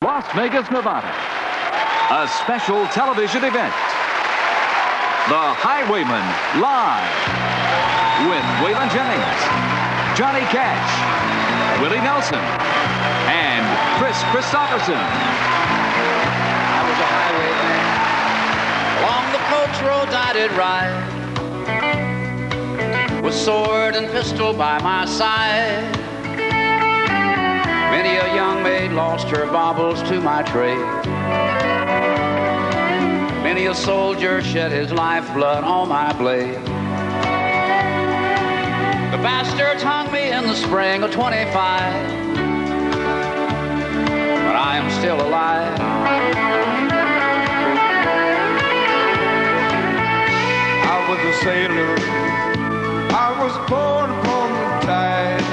Las Vegas, Nevada. A special television event. The Highwaymen live with Waylon Jennings, Johnny Cash, Willie Nelson, and Chris Christopherson. I was a highwayman. Along the coach roads I did ride, with sword and pistol by my side. Many a young maid lost her baubles to my trade. Many a soldier shed his lifeblood on my blade. The bastards hung me in the spring of 25, but I am still alive. I was a sailor, I was born upon the tide,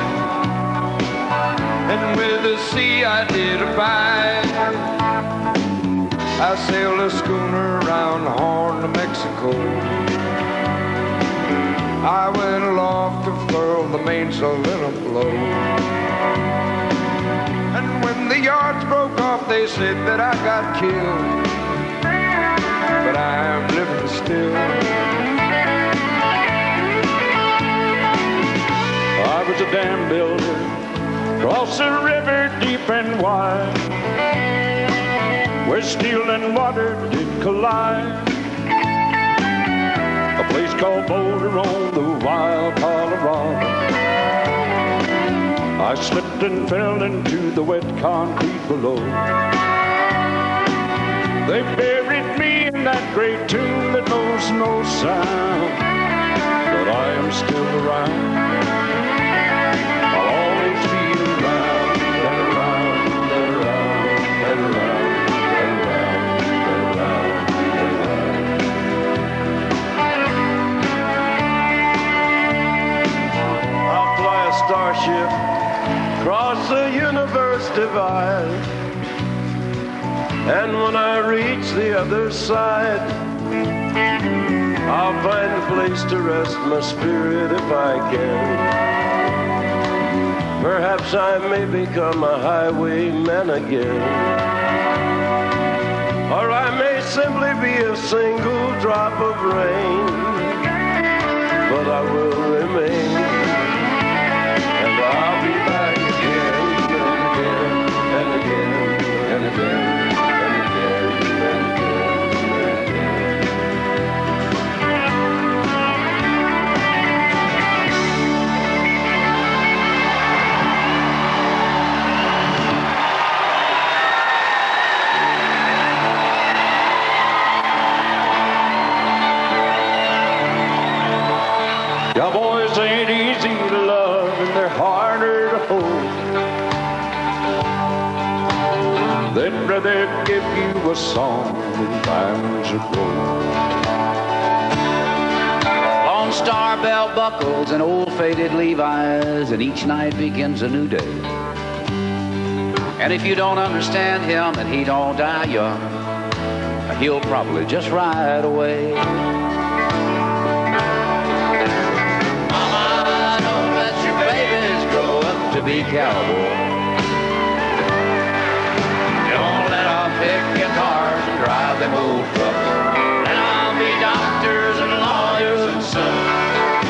and with the sea I did abide. I sailed a schooner around the Horn of Mexico. I went aloft to furl the mainsail in a blow. And when the yards broke off, they said that I got killed, but I am living still. I was a dam builder, across the river deep and wide, where steel and water did collide. A place called Boulder on the wild Colorado. I slipped and fell into the wet concrete below. They buried me in that great tomb that knows no sound, but I am still around. I'll always be around and around and around and around. Starship across the universe divide, and when I reach the other side, I'll find a place to rest my spirit if I can. Perhaps I may become a highwayman again, or I may simply be a single drop of rain, but I will remain. I'll be back again and again and again and again and again and Cowboys ain't easy to love, and they're harder to hold. They'd rather give you a song than diamonds of gold. Lone Star belt buckles and old faded Levi's, and each night begins a new day. And if you don't understand him and he don't die young, he'll probably just ride away. To be cowboy. Don't let them pick guitars and drive them old trucks. Let them be doctors and lawyers and sons.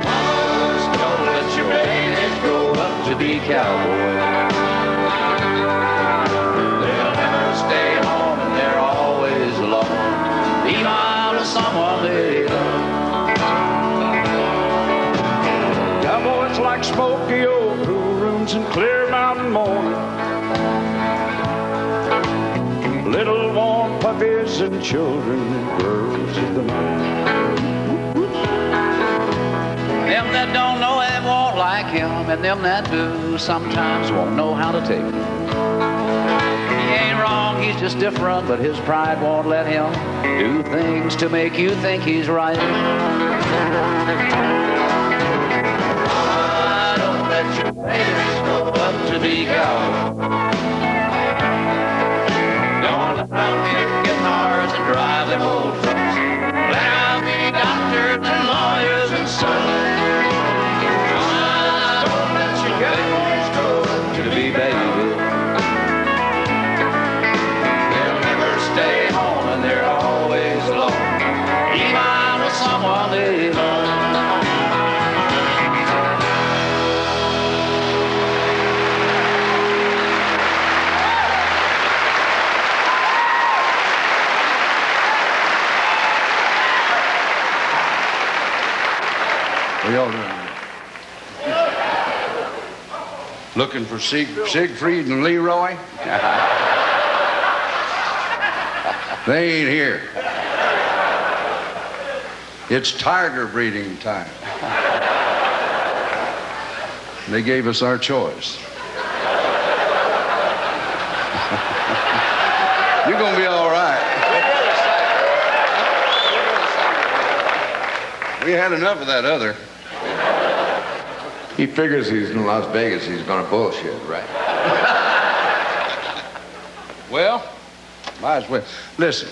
Mamas, don't let your babies grow up to be cowboys. They'll never stay home and they're always alone. Be mom to someone they love. Cowboys like smoky old and clear mountain morning, little warm puppies and children and girls of the night. Them that don't know him won't like him, and them that do sometimes won't know how to take him. He ain't wrong, he's just different, but his pride won't let him do things to make you think he's right. Don't let your babies grow up to be cowboys. Don't let them pick guitars and drive them old trucks. Let them be doctors and lawyers and sons. Don't let your babies grow up to be babies. Looking for Siegfried and Leroy? They ain't here. It's tiger breeding time. They gave us our choice. You're gonna be all right. We had enough of that other. He figures he's in Las Vegas, he's gonna bullshit, right? Well, might as well. Listen,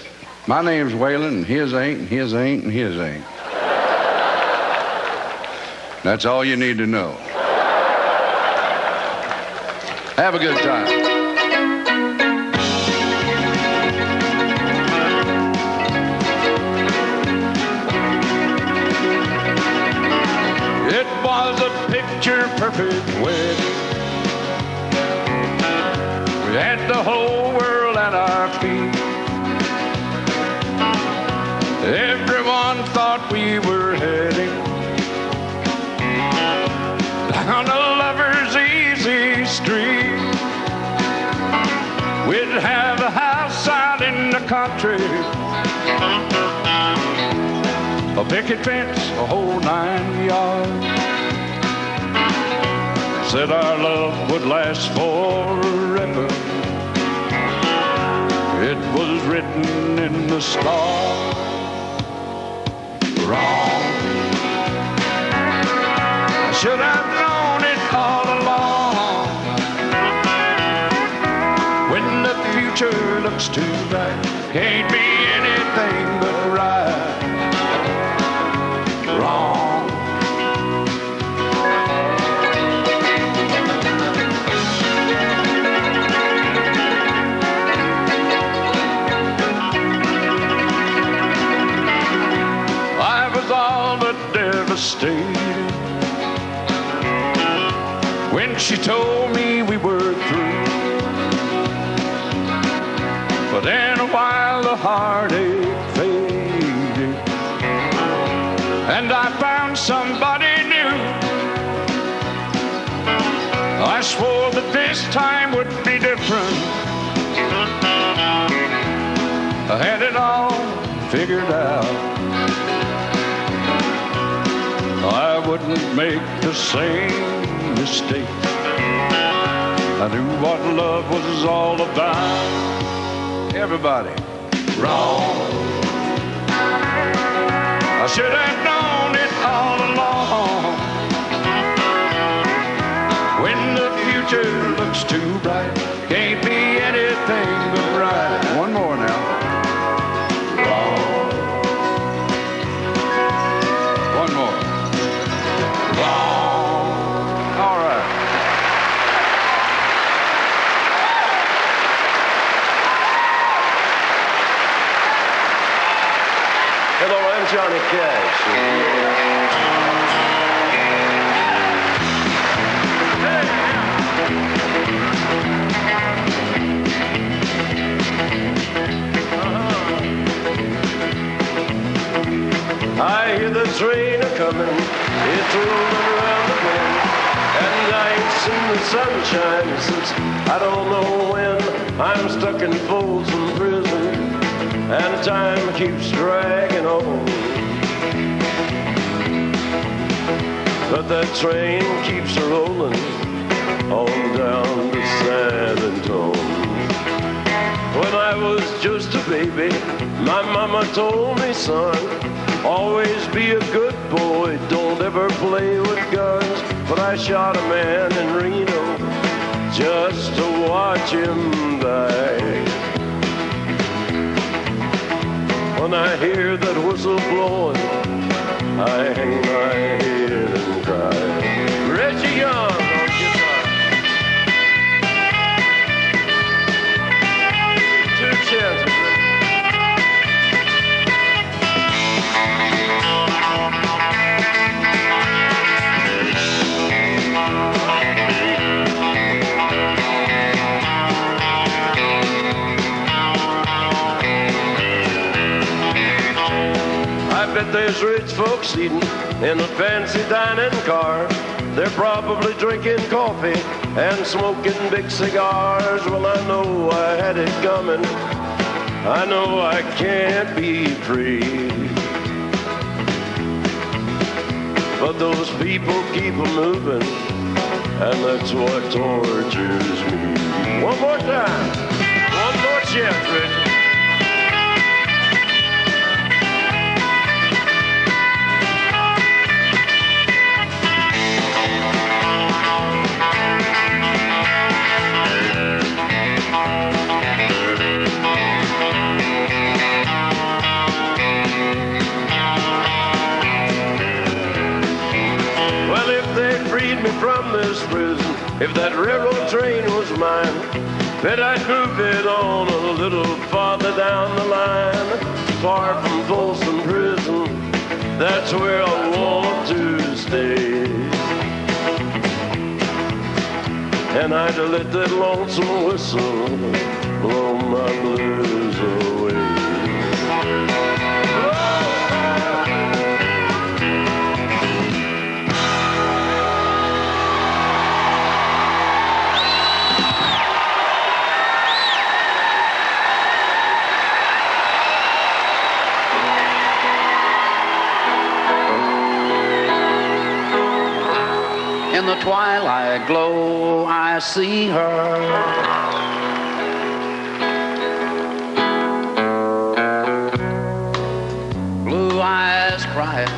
my name's Waylon, and his ain't, and his ain't, and his ain't. That's all you need to know. Have a good time. It was a picture-perfect wedding. We had the whole world at our feet. Everyone thought we were heading down a lover's easy street. We'd have a house out in the country, a picket fence, a whole 9 yards. Said our love would last forever. It was written in the stars. Wrong. I should have known it all along. When the future looks too bright, can't be anything but right. Wrong. I was all but devastated when she told me we were through. But in a while the heartache faded, and I found somebody new. I swore that this time would be different. I had it all figured out. I wouldn't make the same mistake. I knew what love was all about. Everybody. Wrong. I should have known it all along. When the future looks too bright, can't be anything but right. One more now. Wrong. One more. Wrong. All right. Hello, I'm Johnny Cash. I hear the train a-coming, it's rolling around the bend, and I ain't seen the sunshine since I don't know when. I'm stuck in Folsom Prison, and time keeps dragging on. But that train keeps rolling on down to San Antonio. When I was just a baby, my mama told me, son, always be a good boy, don't ever play with guns. But I shot a man in Reno just to watch him die. When I hear that whistle blowing, I hang my head and cry. Reggie Young on guitar. Two chances. I bet there's rich folks eating in a fancy dining car. They're probably drinking coffee and smoking big cigars. Well, I know I had it coming. I know I can't be free. But those people keep moving, and that's what tortures me. One more time. One more chance, Richard. From this prison, if that railroad train was mine, bet I'd move it on a little farther down the line, far from Folsom Prison. That's where I want to stay. And I'd let that lonesome whistle blow my blues away. In the twilight glow, I see her. Blue eyes crying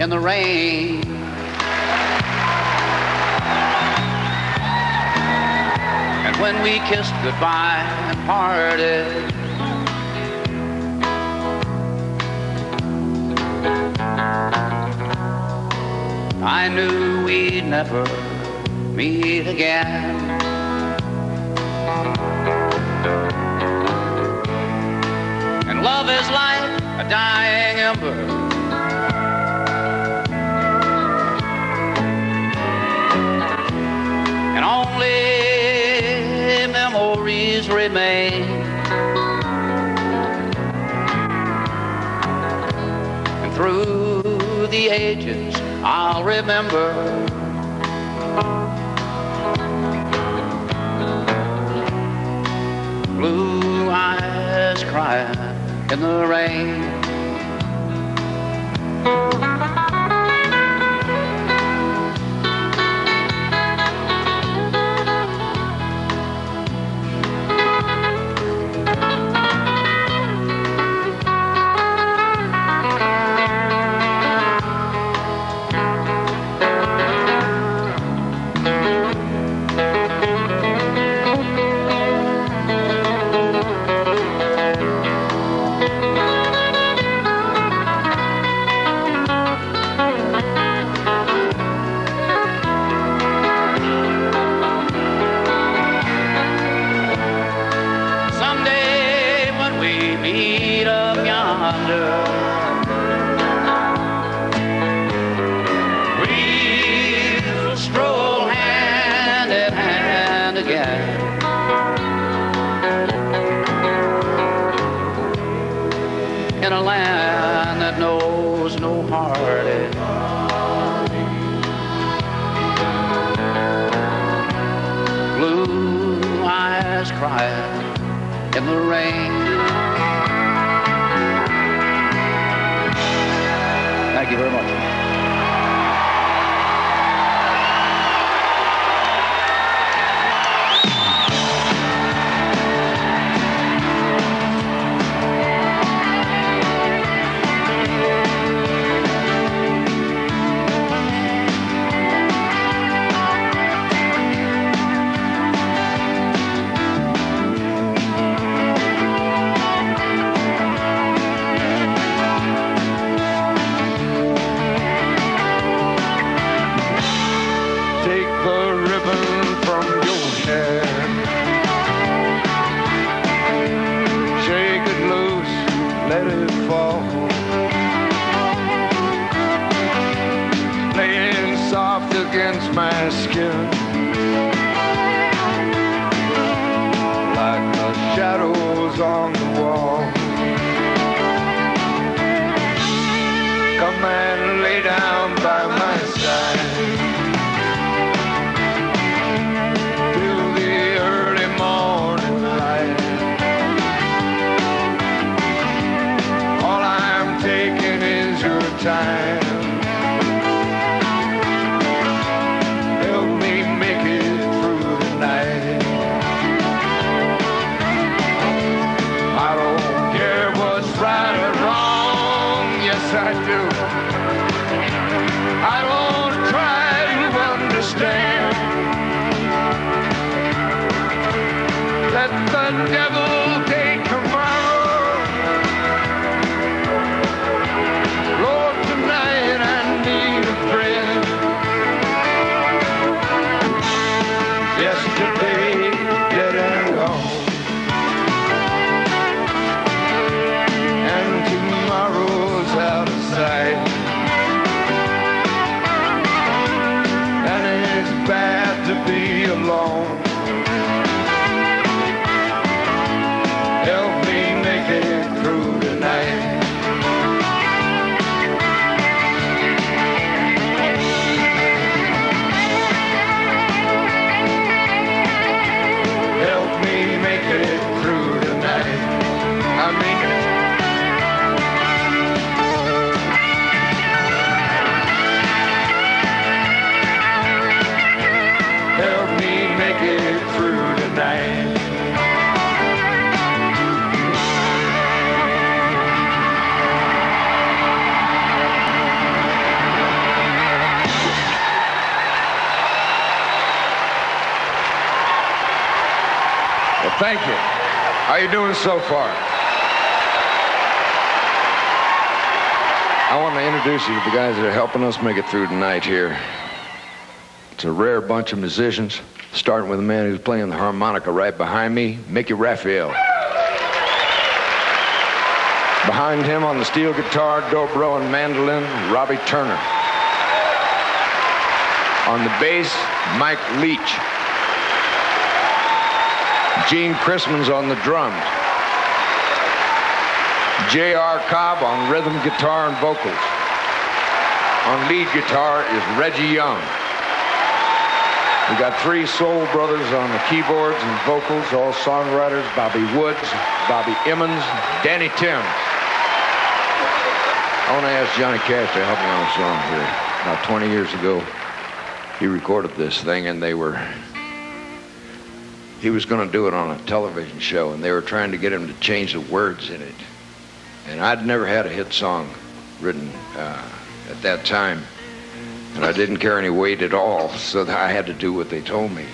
in the rain. And when we kissed goodbye and parted, I knew we'd never meet again. And love is like a dying ember, and only memories remain. And through the ages I'll remember blue eyes crying in the rain. We'll stroll hand in hand again. In a land that knows no heartache. Blue eyes crying in the rain. Thank you very much. Let it fall, laying soft against my skin, like the shadows on the wall. Come and lay down by my side. let the devil take tomorrow. Lord, tonight I need a friend. Yesterday, dead and gone, and tomorrow's out of sight. And it's bad to be alone. Help me make it through tonight. Help me make it through tonight. I mean help me make it through tonight. Well, thank you. How you doing so far? I want to introduce you to the guys that are helping us make it through tonight here. It's a rare bunch of musicians, starting with a man who's playing the harmonica right behind me, Mickey Raphael. Behind him on the steel guitar, dobro, and mandolin, Robbie Turner. On the bass, Mike Leach. Gene Chrisman's on the drums. J.R. Cobb on rhythm guitar and vocals. On lead guitar is Reggie Young. We got three soul brothers on the keyboards and vocals, all songwriters, Bobby Woods, Bobby Emmons, Danny Timms. I want to ask Johnny Cash to help me on a song here. About 20 years ago, he recorded this thing, and he was going to do it on a television show, and they were trying to get him to change the words in it. And I'd never had a hit song written at that time, and I didn't carry any weight at all, so that I had to do what they told me.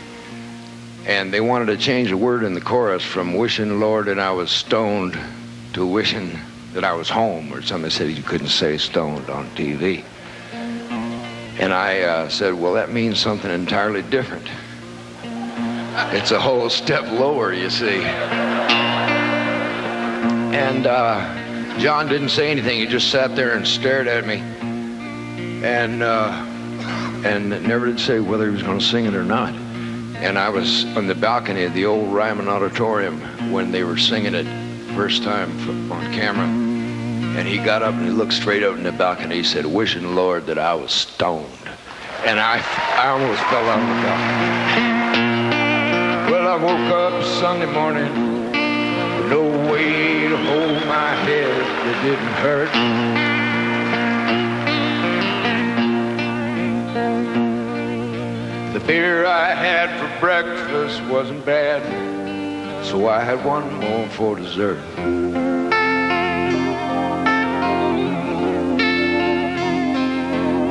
And they wanted to change a word in the chorus from wishing, Lord, that I was stoned to wishing that I was home, or something. They said you couldn't say stoned on TV. And I said, well, that means something entirely different. It's a whole step lower, you see. And John didn't say anything. He just sat there and stared at me, and never did say whether he was going to sing it or not. And I was on the balcony of the old Ryman Auditorium when they were singing it first time on camera. And he got up and he looked straight up in the balcony. He said, wishing, Lord, that I was stoned. And I almost fell out of the balcony. Well, I woke up Sunday morning with no way to hold my head that didn't hurt. The beer I had for breakfast wasn't bad, so I had one more for dessert.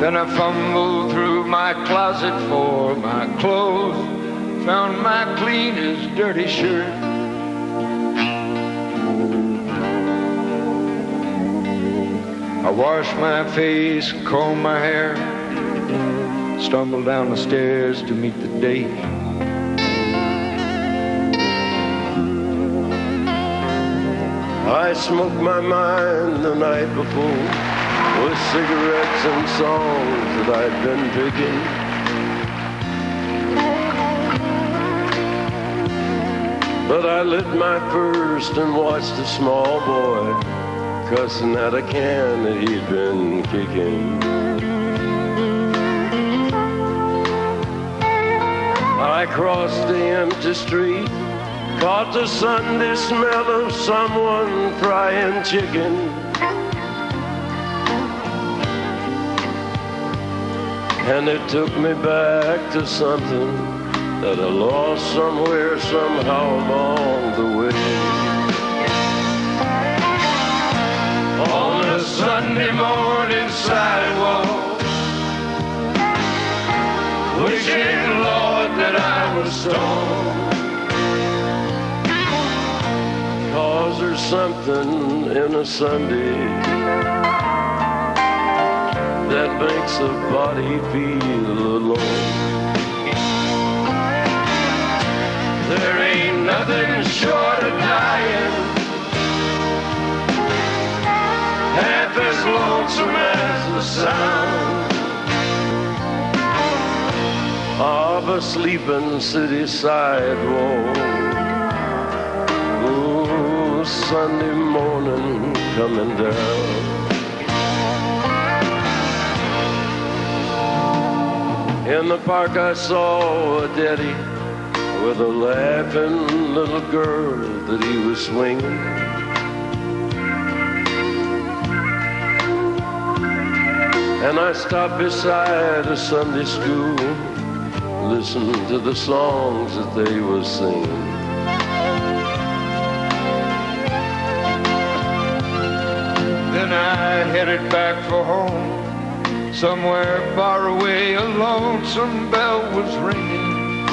Then I fumbled through my closet for my clothes, found my cleanest dirty shirt. I washed my face, combed my hair, stumbled down the stairs to meet the date. I smoked my mind the night before with cigarettes and songs that I'd been picking. But I lit my first and watched a small boy cussing at a can that he'd been kicking. I crossed the empty street, caught the Sunday smell of someone frying chicken. And it took me back to something that I lost somewhere, somehow along the way. On a Sunday morning sidewalk, wishing, Lord, that I was stoned. 'Cause there's something in a Sunday that makes a body feel alone. There ain't nothing short of dying half as lonesome as the sound of a sleeping city sidewalk. Oh, Sunday morning coming down. In the park I saw a daddy with a laughing little girl that he was swinging. And I stopped beside a Sunday school, listened to the songs that they were singing. Then I headed back for home. Somewhere far away, a lonesome bell was ringing.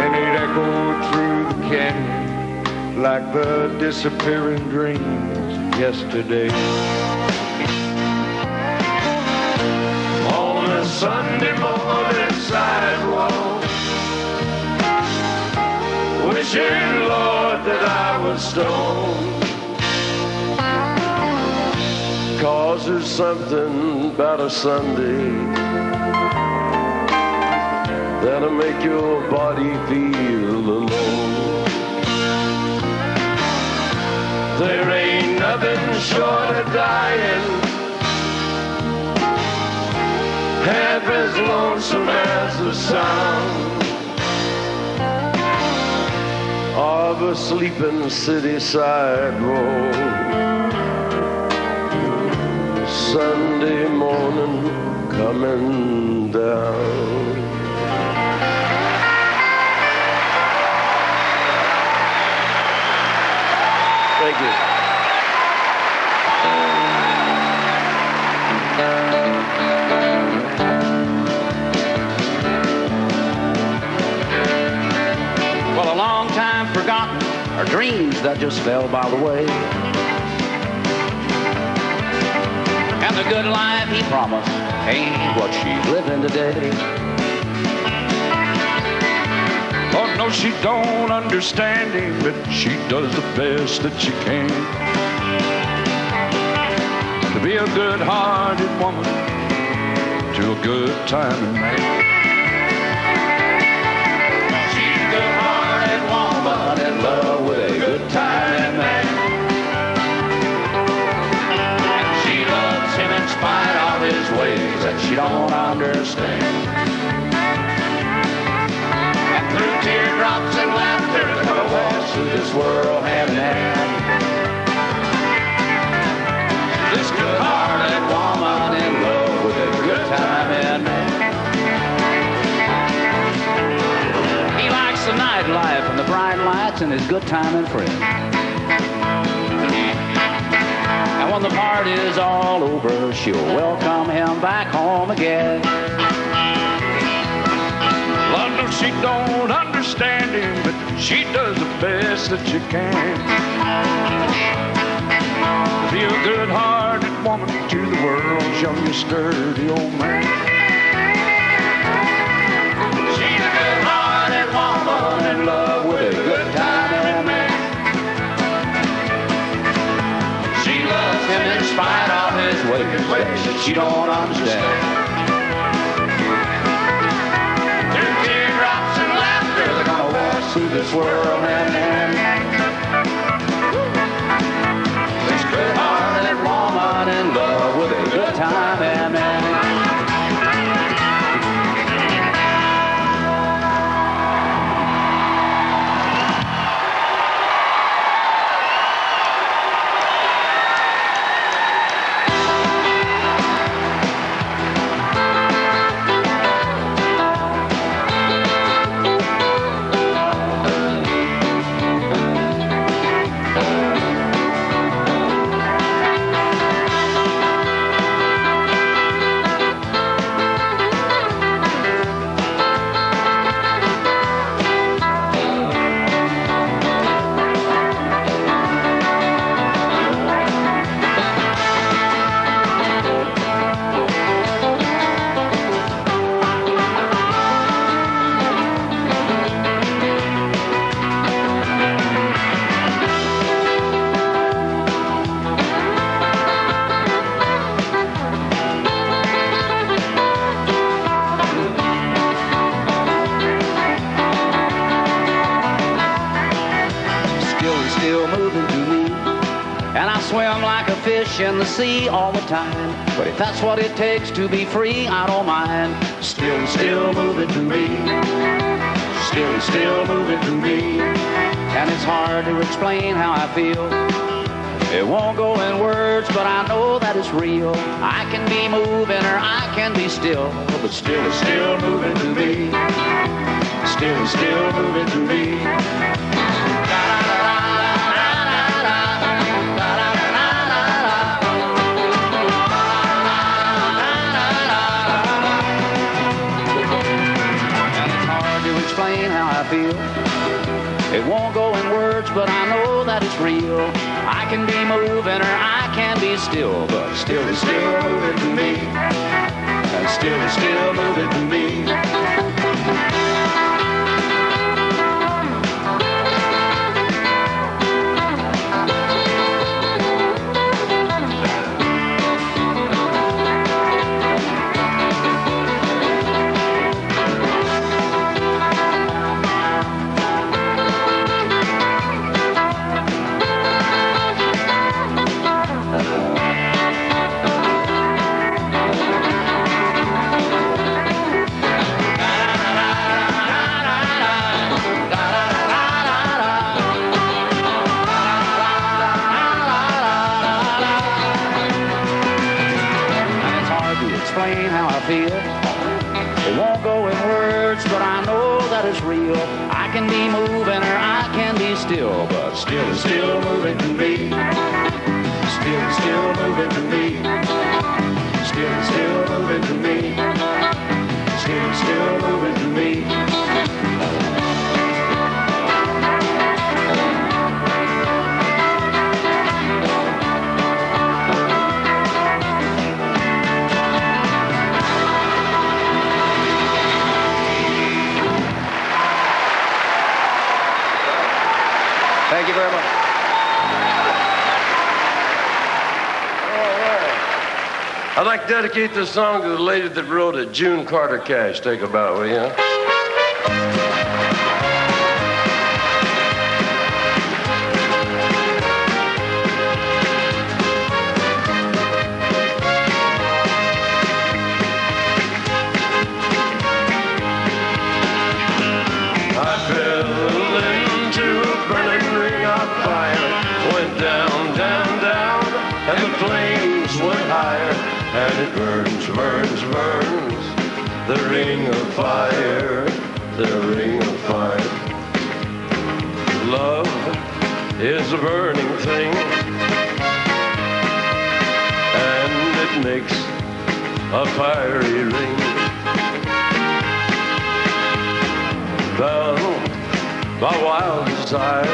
And it echoed through the canyon like the disappearing dreams of yesterday. On a Sunday morning sidewalk, wishing, Lord, that I was stoned. 'Cause there's something about a Sunday that'll make your body feel alone. There ain't nothing short of dying half as lonesome as the sound of a sleeping city sidewalk. Sunday morning coming down. Thank you. Well, a long time forgotten are dreams that just fell by the way. And the good life he promised ain't what she's living today. Oh no, she don't understand him, but she does the best that she can to be a good-hearted woman to a good-timing man. She's a good-hearted woman in love with a good-timing man. In spite of his ways that she don't understand. And through teardrops and laughter, they're gonna walk through this world hand in hand. This good-hearted woman in love with a good-timing man. He likes the nightlife and the bright lights and his good-timing friends. And when the party's all over, she'll welcome him back home again. Lord, no, she don't understand him, but she does the best that she can to be a good-hearted woman to the world's youngest sturdy old man. She's a good-hearted woman in love with a good-timing man. She loves him in spite of his ways that she don't understand. Through teardrops and laughter, they're gonna walk through this world hand in hand. This good-hearted woman in love with a good-timing man. And I swim like a fish in the sea all the time. But if that's what it takes to be free, I don't mind. Still moving to me. Still moving to me. And it's hard to explain how I feel. It won't go in words, but I know that it's real. I can be moving or I can be still, but still moving to me. Still moving to me. It won't go in words, but I know that it's real. I can be moving or I can be still, but still moving to me. And still moving to me. It won't go in words, but I know that it's real. I can be moving or I can be still, but still moving to me. Still moving to me. Still moving to me. Still moving to me. Thank you very much. I'd like to dedicate this song to the lady that wrote it, June Carter Cash. Take a bow, will you? I fell into a burning ring of fire, went down, down, down, and the flames went higher. And it burns, burns, burns, the ring of fire, the ring of fire. Love is a burning thing, and it makes a fiery ring. Bound by wild desire,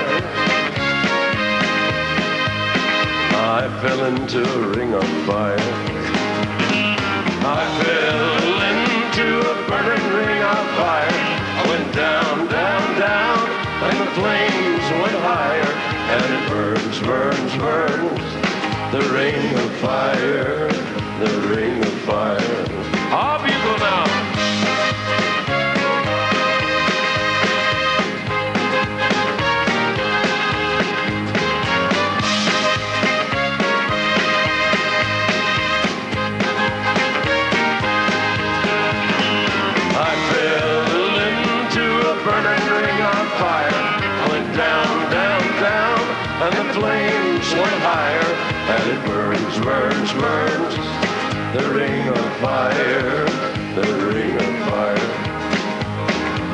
I fell into a ring of fire. I fell into a burning ring of fire. I went down, down, down, and the flames went higher. And it burns, burns, burns, the ring of fire, the ring of fire. How people now? And the flames went higher, and it burns, burns, burns, the ring of fire, the ring of fire.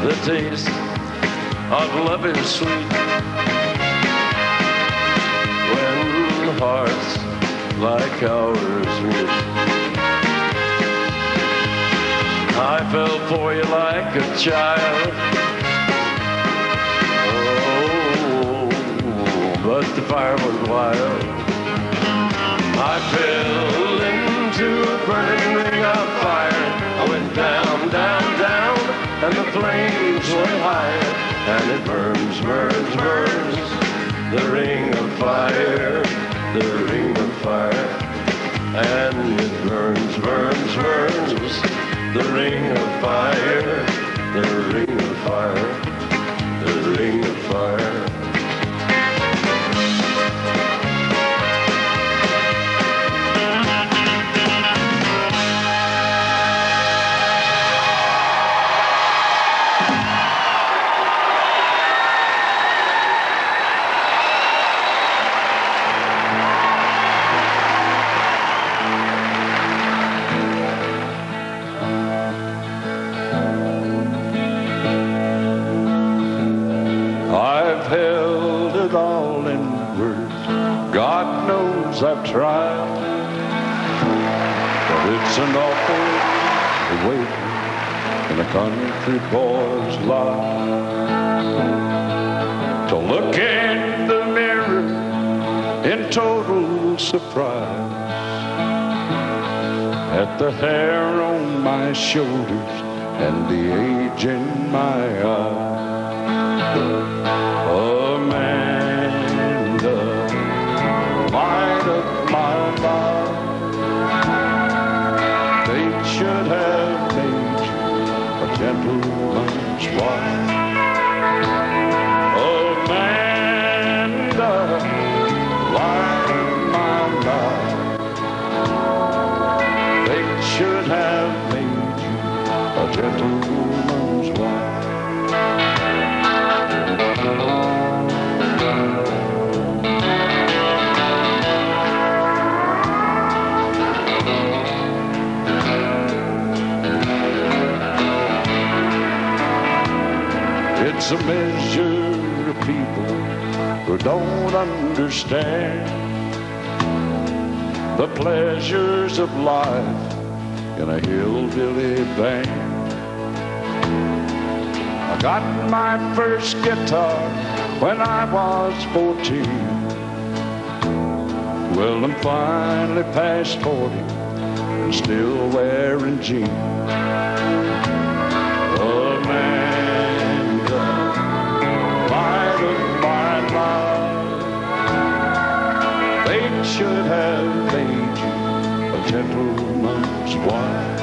The taste of love is sweet when hearts like ours meet. I fell for you like a child, but the fire was wild. I fell into a burning ring of fire. I went down, down, down, and the flames went higher. And it burns, burns, burns, the ring of fire, the ring of fire. And it burns, burns, burns, the ring of fire, the ring of fire, the ring of fire. times I've tried, but it's an awful way in a country boy's life to look in the mirror in total surprise at the hair on my shoulders and the age in my eyes. Amanda, light of my life, fate should have made you a gentleman's wife. Amanda, light of my life, fate should have made you a gentleman's wife. It's a measure of people who don't understand the pleasures of life in a hillbilly band. I got my first guitar when I was 14. Well, I'm finally past 40 and still wearing jeans. Amanda, light of my life, fate should have made you a gentleman's wife.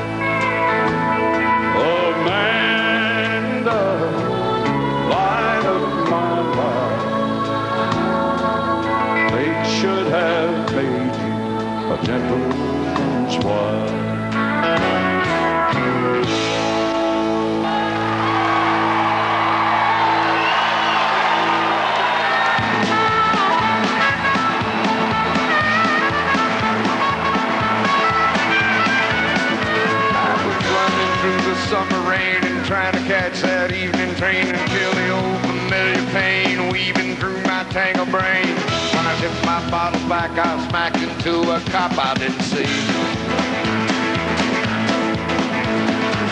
Amanda, light of my life, fate should have made you a gentleman's wife. Summer rain and trying to catch that evening train until the old familiar pain weaving through my tangled brain. When I tipped my bottle back, I smacked into a cop I didn't see.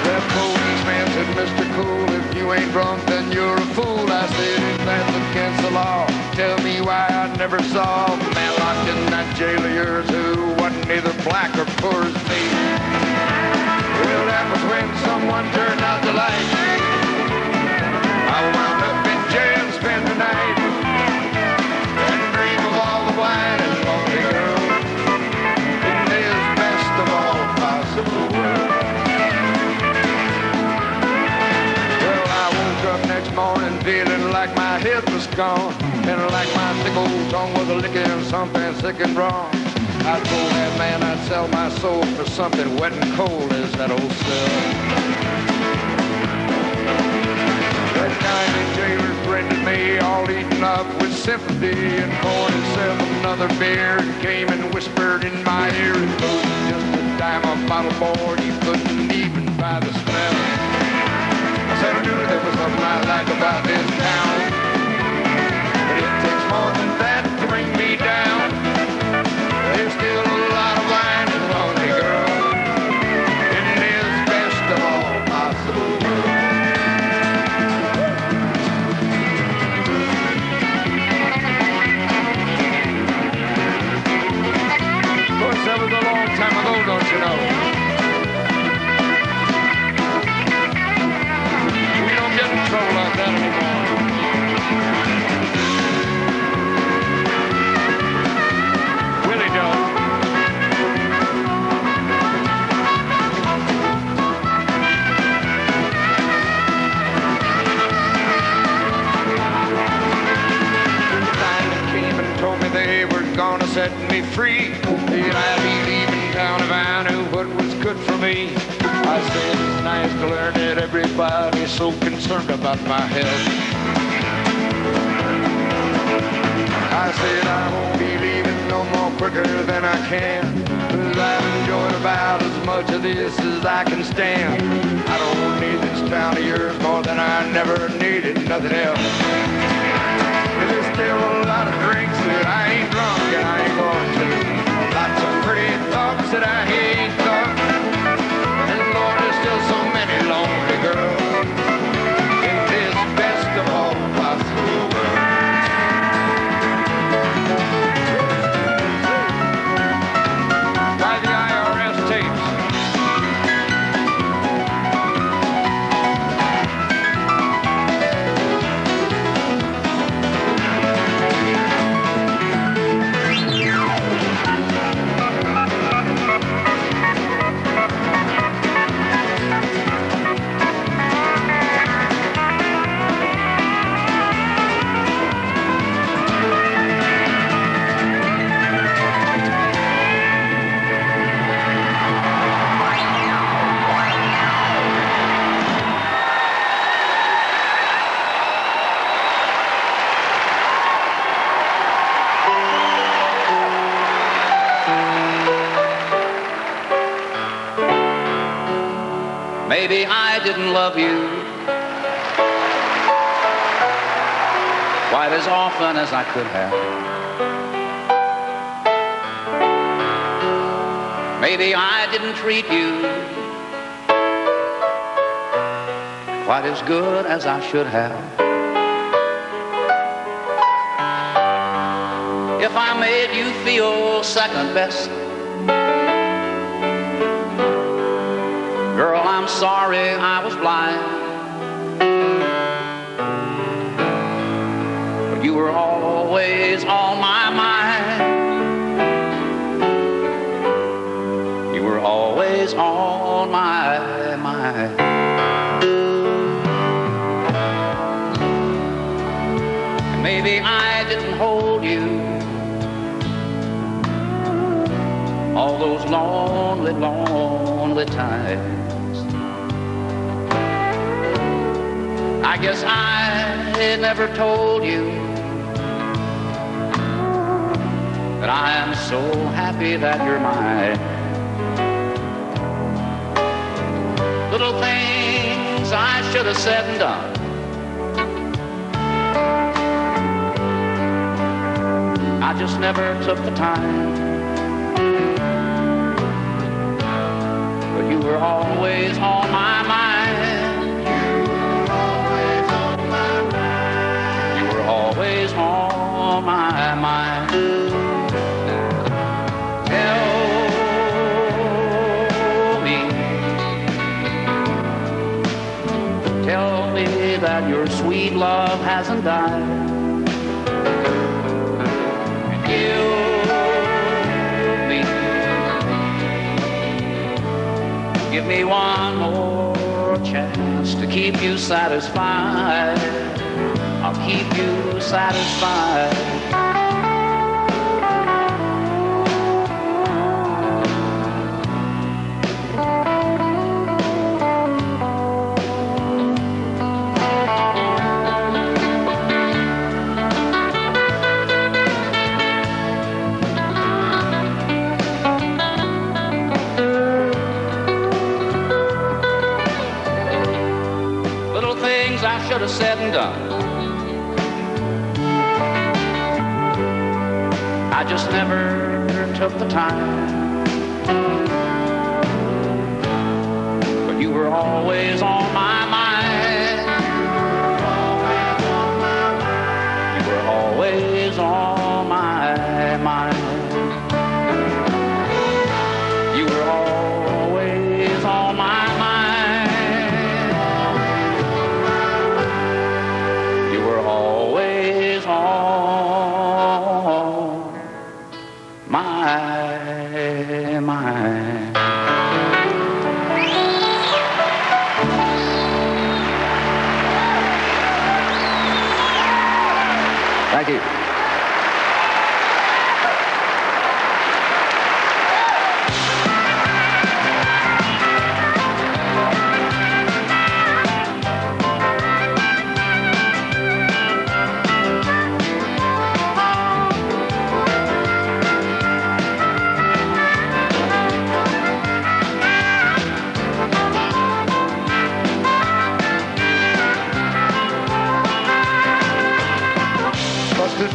That policeman said, Mr. Cool, if you ain't drunk, then you're a fool. I said, if that's against the law, tell me why I never saw a man locked in that jail of yours who wasn't either black or poor as me. Well, that was when someone turned out the light. I wound up in jail, spend the night, and dream of all the wine and lonely girls in this best of all possible worlds. Well, I woke up next morning feeling like my head was gone, and like my sick old tongue was licking something sick and wrong. I told that man I'd sell my soul for something wet and cold as that old cell. That kindly jailer friended me, all eaten up with sympathy, and poured himself another beer and came and whispered in my ear, it was just a dime a bottle more, you couldn't even buy the smell. I said I knew there was something I like about this town, but it takes more than that to bring me down. There's still a lot of wine and lonely girls in this best of all possible worlds. Of course, that was a long time ago, don't you know? We don't get in trouble like that anymore. They were gonna set me free. That I'd be leaving town if I knew what was good for me. I said it's nice to learn that everybody's so concerned about my health. I said I won't be leaving no more quicker than I can, 'cause I've enjoyed about as much of this as I can stand. I don't need this town of yours more than I never needed nothing else. There's still a lot of drinks that I ain't drunk and I ain't going to. love you quite as often as I could have. Maybe I didn't treat you quite as good as I should have. If I made you feel second best, girl, I'm sorry I was blind. But you were always on my mind. You were always on my mind. And maybe I didn't hold you all those lonely, lonely times. I guess I never told you that I am so happy that you're mine. Little things I should have said and done, I just never took the time. But you were always on my mind. You were always on my mind. Tell me that your sweet love hasn't died. Give me one more chance to keep you satisfied. I'll keep you satisfied. I should have said and done, I just never took the time. But you were always on my mind. You were always on my mind. You were always on my mind. Always on my mind. Thank you.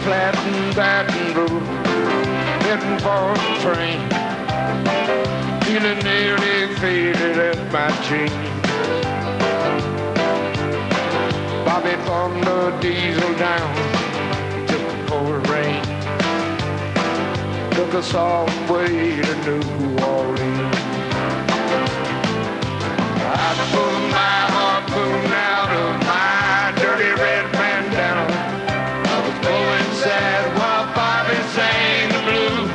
Flat and Baton Rouge, heading for the train, feeling nearly faded at my jeans. Bobby thumbed the diesel down, took the cold rain, took us all the way to New Orleans. I pulled my harpoon out of my dirty red bandana, blowing sad while Bobby sang the blues.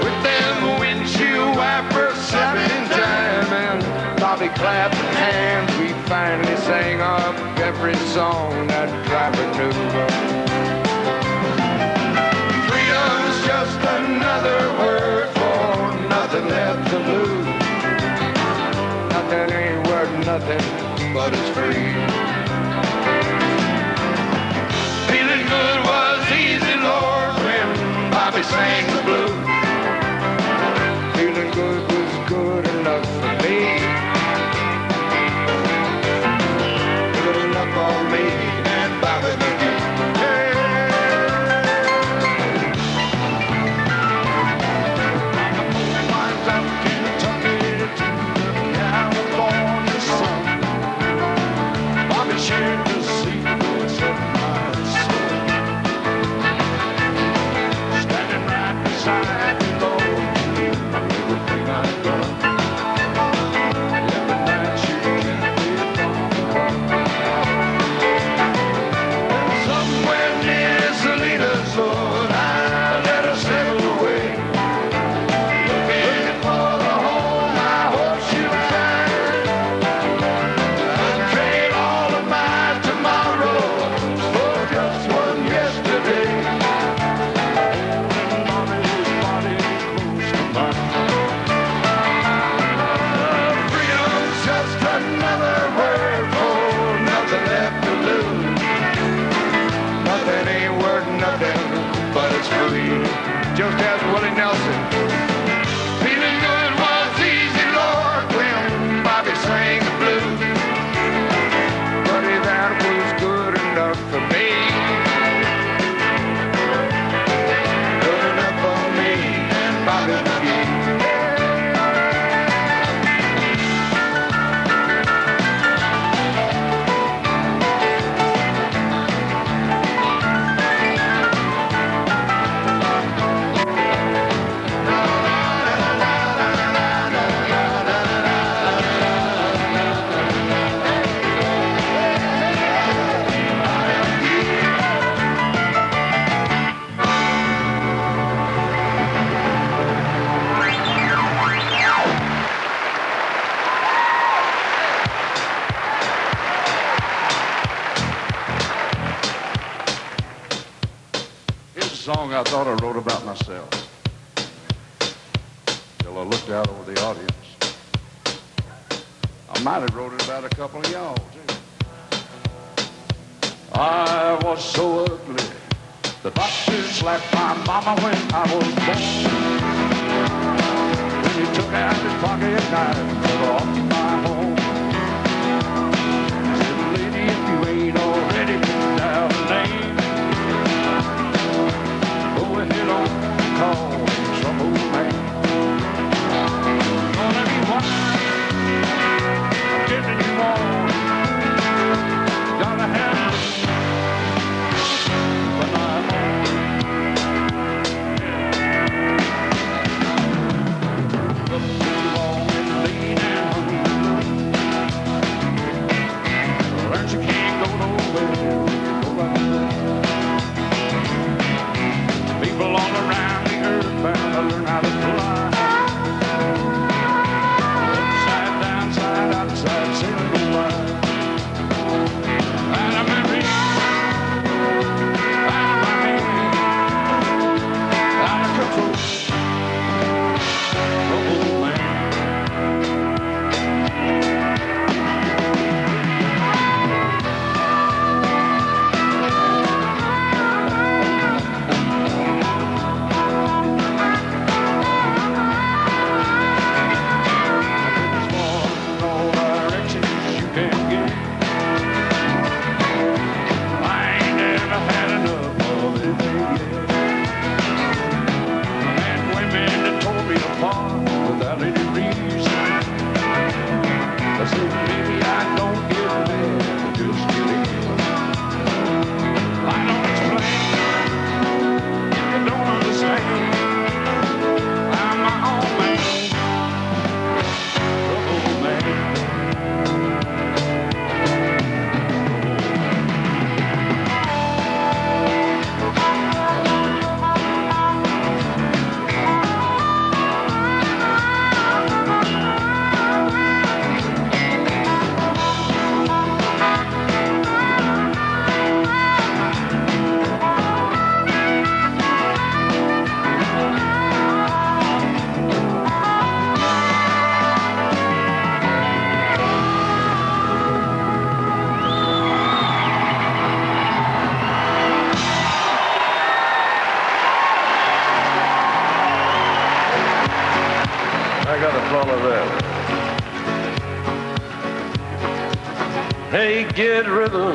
With them windshield wipers slapping time and Bobby clapping hands, we finally sang up every song that driver knew. Freedom's just another word for nothing left to lose. Nothing ain't worth nothing, but it's free. Feeling good was easy, Lord, when Bobby sang the blues. Feeling good was good enough for me. song I thought I wrote about myself. Till I looked out over the audience. I might have wrote it about a couple of y'all, too. I was so ugly, the doctor slapped my mama when I was born. When he took out his pocket knife off my home. He said, lady, if you ain't already picked out a name, go ahead on and call some old man. Gonna be wise, I'm giving you all. Gotta have when I'm home. Up too long and lean and hungry. Learn you can't go nowhere. Go like that. People all around the earth bound to learn how to fly. Upside, downside, outside, sailing wide. And I'm every out of my hand, out of control. Oh man. It's more than all directions you can get. I ain't never had enough of anything yet. And women that tore me apart without any reason. I said, baby, I don't get mad, just get in. I don't explain, you don't understand. I'm my own man, oh man. I got to follow that. Hey, get rhythm.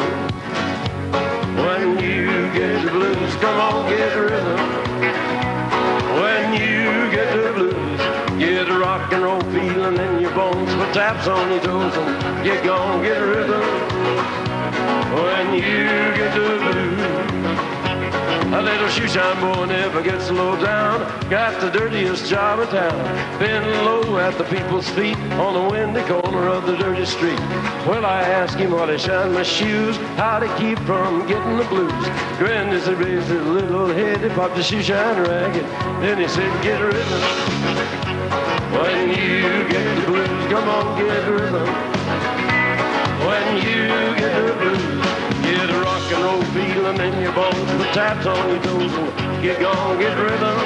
When you get the blues, come on, get rhythm. When you get the blues, get a rock and roll feeling in your bones, put taps on your toes and get gone, get rhythm. When you get the blues. A little shoeshine boy never gets low down. Got the dirtiest job in town. Been low at the people's feet on the windy corner of the dirty street. Well, I asked him while he shined my shoes how to keep from getting the blues. Grinned as he raised his little head. He popped the shoeshine rag and then he said, get rhythm. When you get the blues, come on, get rhythm. When you get the blues, get a rock and roll feeling in your bones, put taps on your toes and get gone, get rhythm.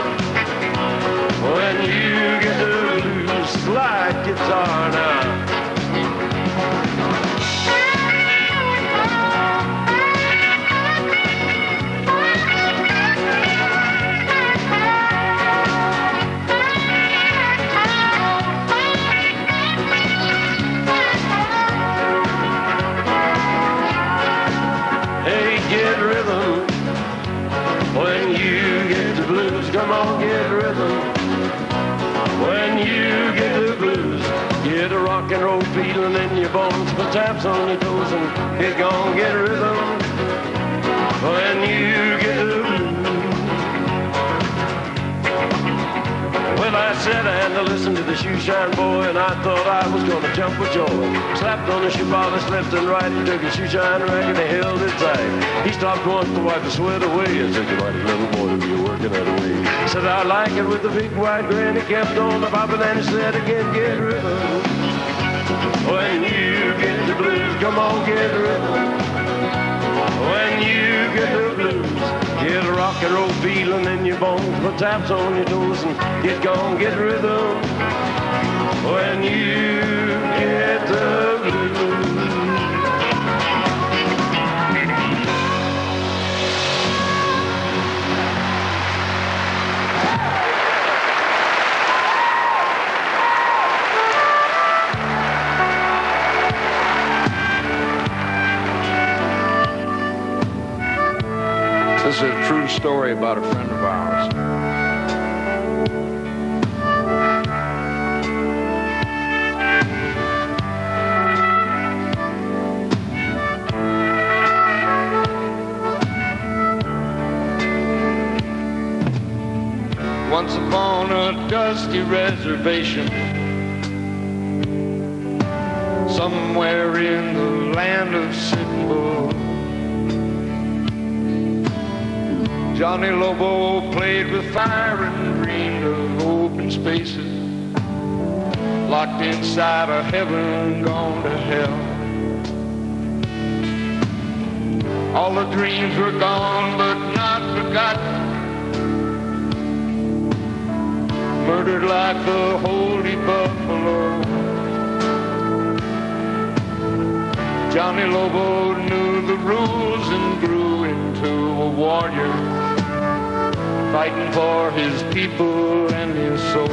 When you get the blues, slide guitar now. Get rhythm. When you get the blues, come on, get rhythm. When you get the blues, get a rock and roll feeling in your bones, put taps on your toes and get gone, get rhythm. When you get the blues. Well, I sat and I listened to the shoeshine boy, and I thought I was gonna jump with joy. Slapped on the shoe polish left and right, he took his shoeshine rag and he held it tight. He stopped once to wipe the sweat away and said, you mighty little boy, who you working that away? Said, I like it with the big white grin. He kept on the bobbing and he said again, get rhythm. When you get the blues, come on, get rhythm. When you get the blues, get a rock rock and roll feeling in your bones, put taps on your toes and get gone, get rhythm. When you get the blues. This is a true story about a friend of ours. Once upon a dusty reservation, somewhere in the land of Sitting Bull, Johnny Lobo played with fire and dreamed of open spaces, locked inside a heaven gone to hell. All the dreams were gone but not forgotten, murdered like the holy buffalo. Johnny Lobo knew the rules and grew into a warrior, fighting for his people and his soul.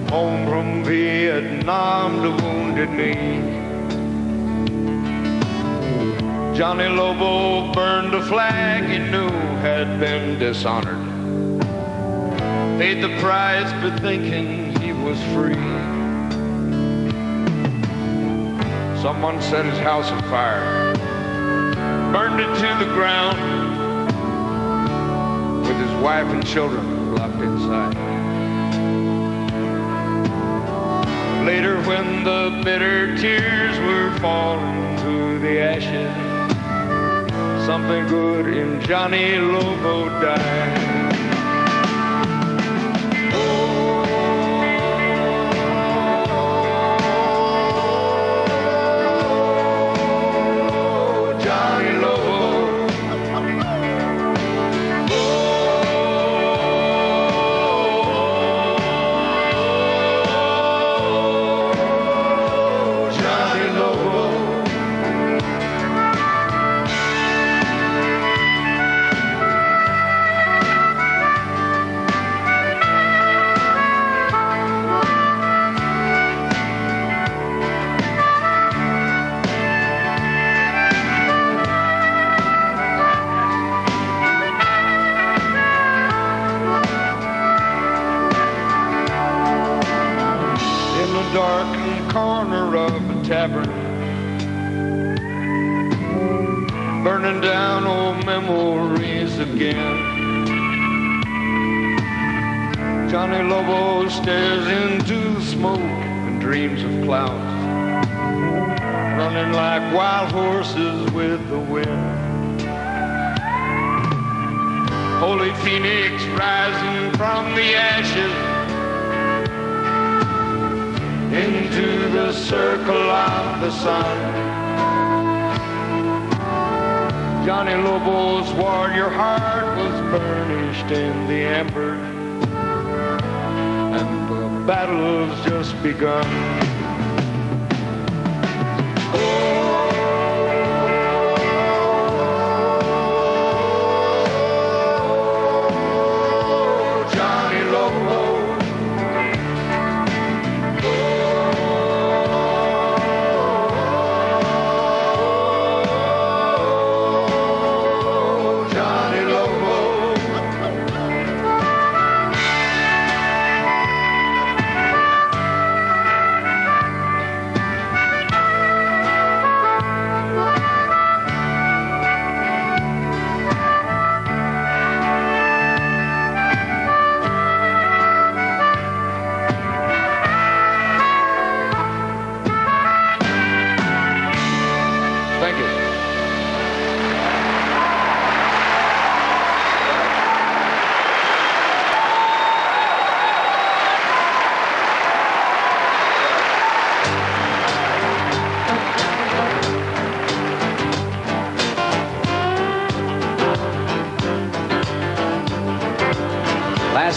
Home from Vietnam to Wounded Knee, Johnny Lobo burned a flag he knew had been dishonored, paid the price for thinking he was free. Someone set his house on fire, burned it to the ground, with his wife and children locked inside. Later, when the bitter tears were falling to the ashes, something good in Johnny Lobo died. Darkened corner of a tavern, burning down old memories again. Johnny Lobo stares into the smoke and dreams of clouds, running like wild horses with the wind. Holy Phoenix rising from the ashes into the circle of the sun. Johnny Lobo's warrior heart was burnished in the amber, and the battle's just begun.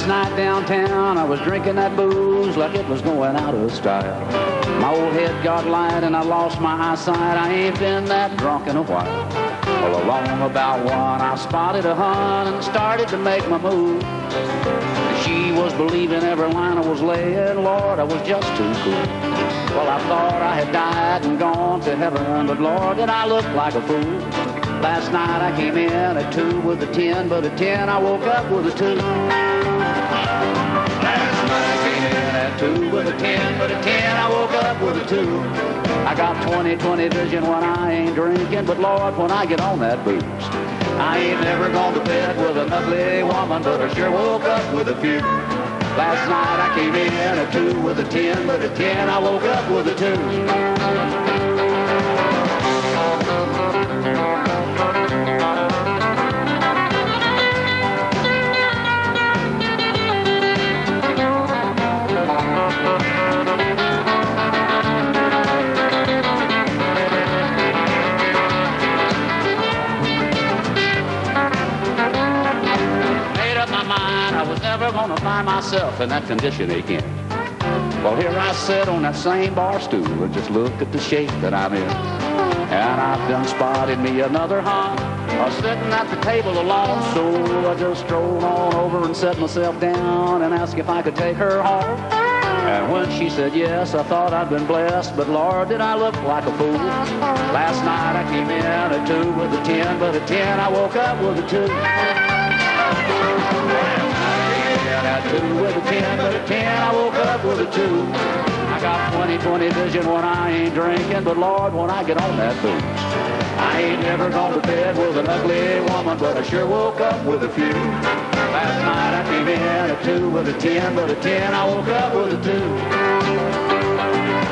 night downtown, I was drinking that booze like it was going out of style. My old head got light and I lost my eyesight. I ain't been that drunk in a while. Well, along about 1, I spotted a hun and started to make my move. She was believing every line I was laying. Lord, I was just too cool. Well, I thought I had died and gone to heaven, but Lord, did I look like a fool. Last night I came in at 2 with a 10, but at 10 I woke up with a 2. Last night I came in at 2 with a 10, but at 10 I woke up with a 2. I got 20/20 vision when I ain't drinking, but Lord, when I get on that booze, I ain't never gone to bed with an ugly woman, but I sure woke up with a few. Last night I came in at 2 with a 10, but at 10 I woke up with a 2. Gonna find myself in that condition again. Well, here I sit on that same bar stool and just look at the shape that I'm in. And I've done spotted me another hun sitting at the table alone. So I just strolled on over and set myself down and asked if I could take her home. And when she said yes, I thought I'd been blessed, but Lord, did I look like a fool. Last night I came in at 2 with a 10, but at 10 I woke up with a 2. At 2 with a 10, but at 10 I woke up with a 2. I got 20/20 vision when I ain't drinking, but Lord, when I get on that booze, I ain't never gone to bed with an ugly woman, but I sure woke up with a few. Last night I came in at 2 with a 10, but at 10 I woke up with a 2.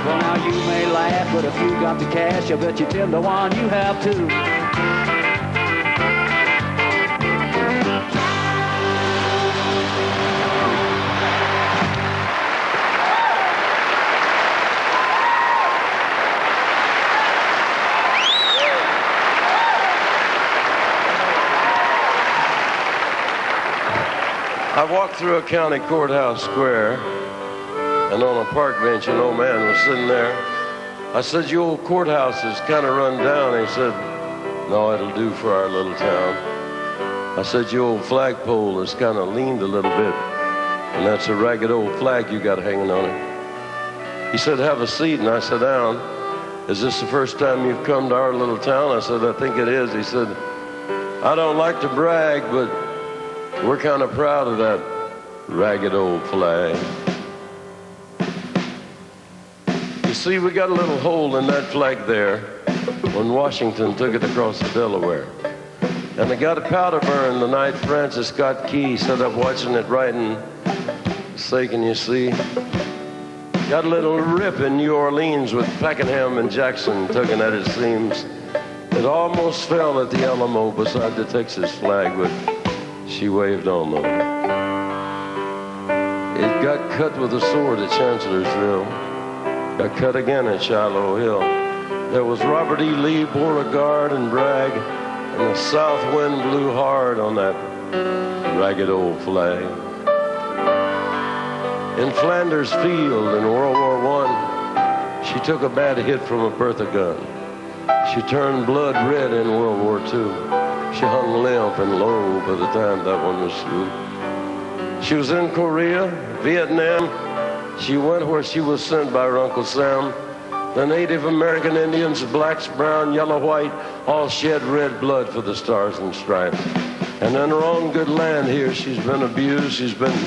Well, now you may laugh, but if you got the cash, I bet you 10-1 you have too. I walked through a county courthouse square, and on a park bench, an old man was sitting there. I said, "Your old courthouse is kind of run down." He said, "No, it'll do for our little town." I said, "Your old flagpole is kind of leaned a little bit, and that's a ragged old flag you got hanging on it." He said, "Have a seat," and I sat down. "Is this the first time you've come to our little town?" I said, "I think it is." He said, "I don't like to brag, but we're kind of proud of that ragged old flag." You see, we got a little hole in that flag there when Washington took it across the Delaware. And it got a powder burn the night Francis Scott Key set up watching it writing, "Say, can you see?" Got a little rip in New Orleans with Pakenham and Jackson tugging at its seams. It almost fell at the Alamo beside the Texas flag, but she waved on them. It got cut with a sword at Chancellorsville. Got cut again at Shiloh Hill. There was Robert E. Lee, Beauregard, and Bragg, and the south wind blew hard on that ragged old flag. In Flanders Field in World War I, she took a bad hit from a Bertha gun. She turned blood red in World War II. She hung limp and low by the time that one was through. She was in Korea, Vietnam. She went where she was sent by her Uncle Sam. The Native American Indians, blacks, brown, yellow, white, all shed red blood for the stars and stripes. And in her own good land here, she's been abused. She's been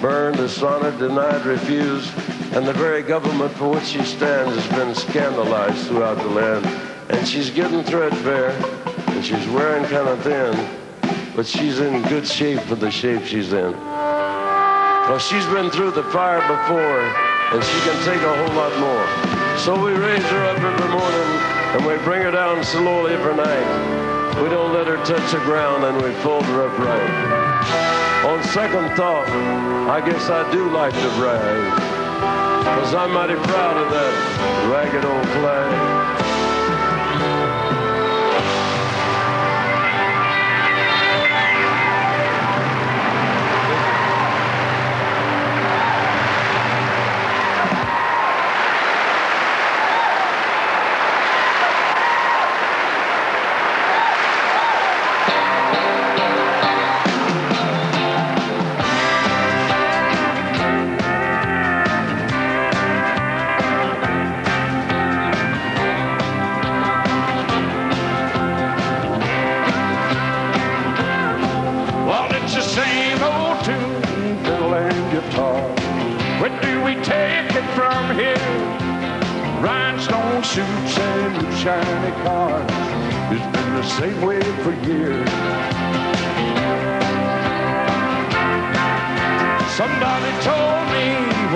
burned, dishonored, denied, refused. And the very government for which she stands has been scandalized throughout the land. And she's getting threadbare. And she's wearing kind of thin, but she's in good shape for the shape she's in. Well, she's been through the fire before, and she can take a whole lot more. So we raise her up every morning, and we bring her down slowly every night. We don't let her touch the ground, and we fold her up right. On second thought, I guess I do like to brag, 'cause I'm mighty proud of that ragged old flag. shiny cars. It's been the same way for years. Somebody told me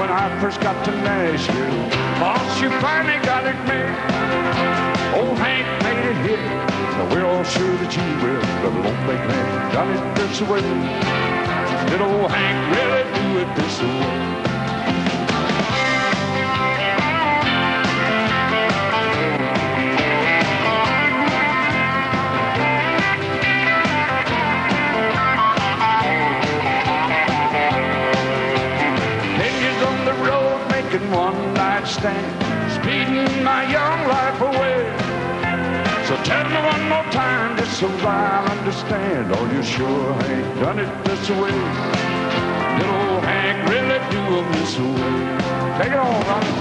when I first got to Nashville, boss, you finally got it made. Old Hank made it hit. Now we're all sure that you will, but it won't make Hank got it this way. Did old Hank really do it this way? One night stand, speeding my young life away. So tell me one more time, just so I'll understand. Oh, you sure ain't done it this way. Did old Hank really do them this way? Take it on, Ronnie.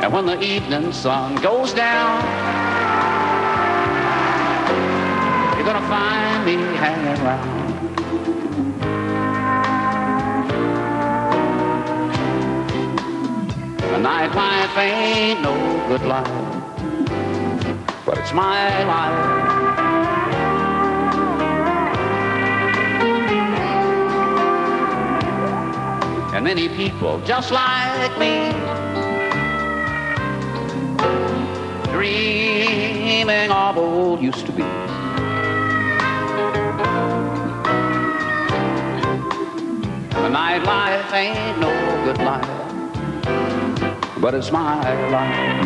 And when the evening sun goes down, you're gonna find me hanging around. The nightlife ain't no good life, but it's my life. And many people just like me, dreaming of old used to be. The nightlife ain't no good life, but it's my life.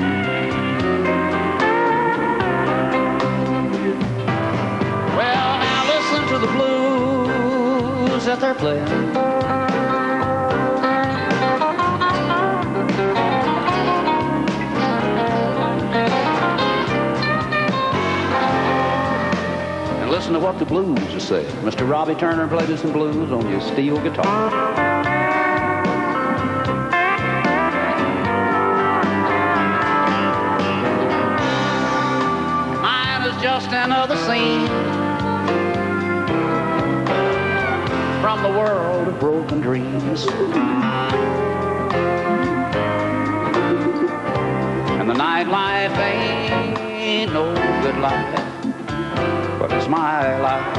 Well, now listen to the blues that they're playing. Listen to what the blues are saying. Mr. Robbie Turner played us some blues on his steel guitar. Mine is just another scene from the world of broken dreams. And the nightlife ain't no good life, but it's my life.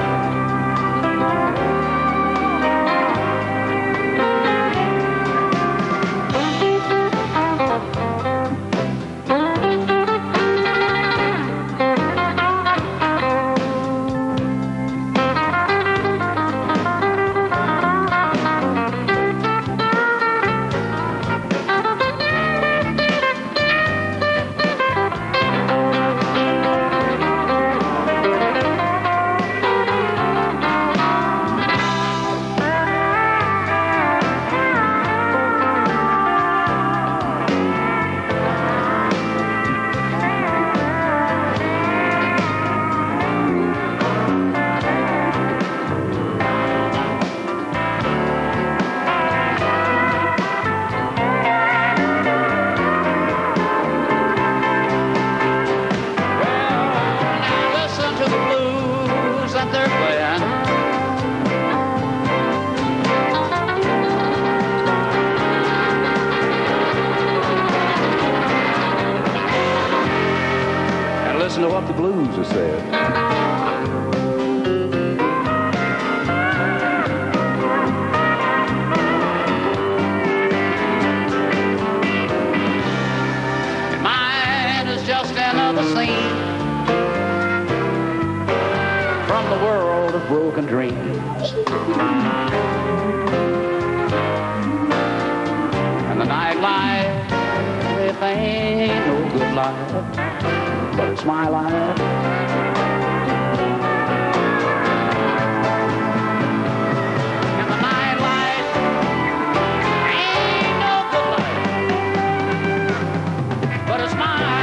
Listen to what the blues have said. a scene from the world of broken dreams. And the nightlife, it ain't no good life, but it's my life. And the nightlife ain't no good life, but it's my life.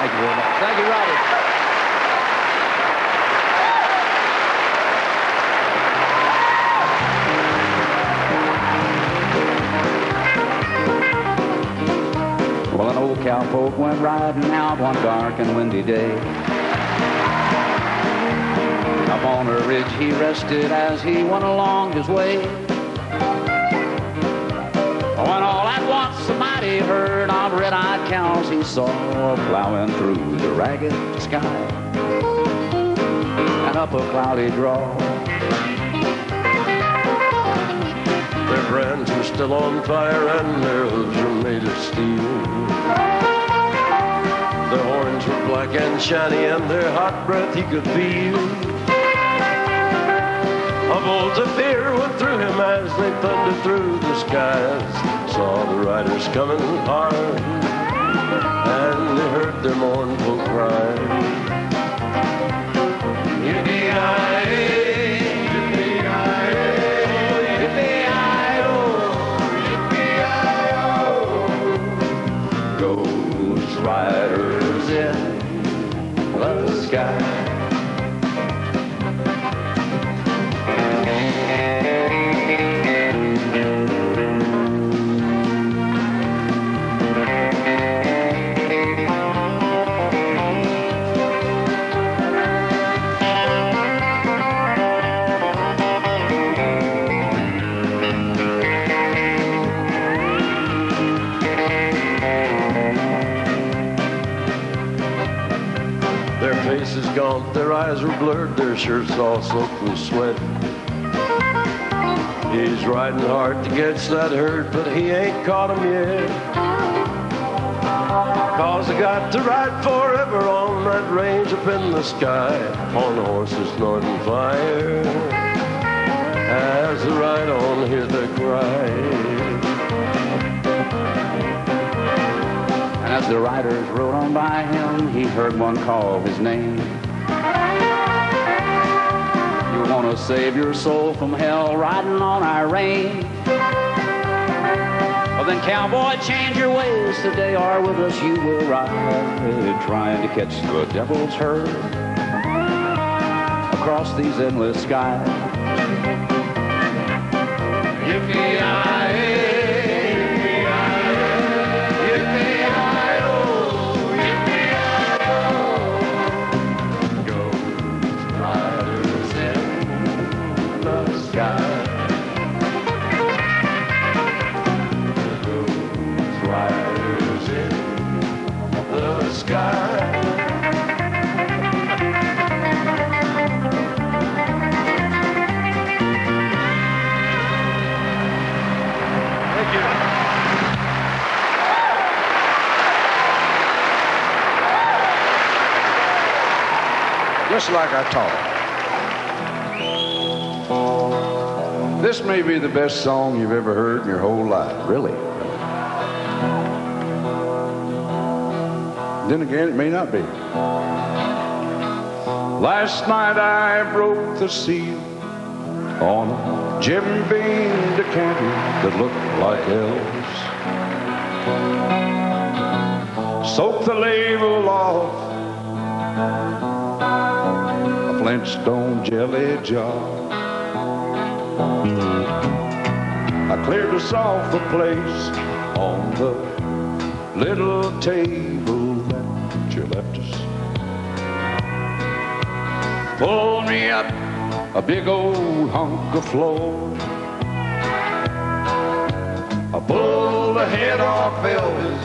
Thank you very much. Thank you, Robert. Well, an old cowpoke went riding out one dark and windy day. Up on a ridge he rested as he went along his way. When all at once a mighty herd of red-eyed cows he saw plowing through the ragged sky and up a cloudy draw. Their brands were still on fire and their hooves were made of steel. Their horns were black and shiny and their hot breath he could feel. A bolt of fear went through him as they thundered through the skies. Saw the riders coming hard and they heard their mournful cry. Yippee-yi-yi, yippee-yi-yi, yippee-yi-yo, yippee-yi-yo. Those riders in the sky. Their faces gaunt, their eyes were blurred, their shirts all soaked with sweat. He's riding hard to catch that herd, but he ain't caught 'em yet. 'Cause I got to ride forever on that range up in the sky, on the horses snorting fire, as I ride on, hear the cry. As the riders rode on by him, he heard one call his name. You want to save your soul from hell riding on our range? Well then, cowboy, change your ways today, or with us you will ride, trying to catch the devil's herd across these endless skies. Yippee-yi-yi. Just like I taught. This may be the best song you've ever heard in your whole life. Really? Then again, it may not be. Last night I broke the seal on a Jim Beam decanter that looked like hell's. Soaked the label off a Flintstone jelly jar. I cleared us off the place on the little table that you left us. Pulled me up a big old hunk of floor I pulled the head off Elvis,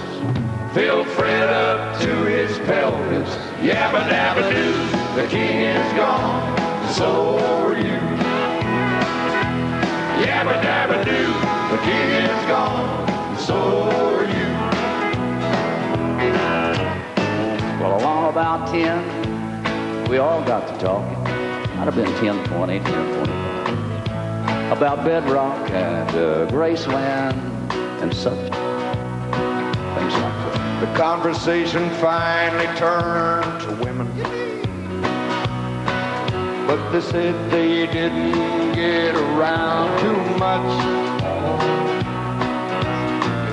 filled Fred up to his pelvis. Yabba dabba doo, the king is gone, so are you. Yabba dabba doo, the king is gone, so are you. Well, along about 10, we all got to talking. Might have been 10:20, 10:25. About bedrock and Graceland and such things like that. The conversation finally turned to women, but they said they didn't get around too much.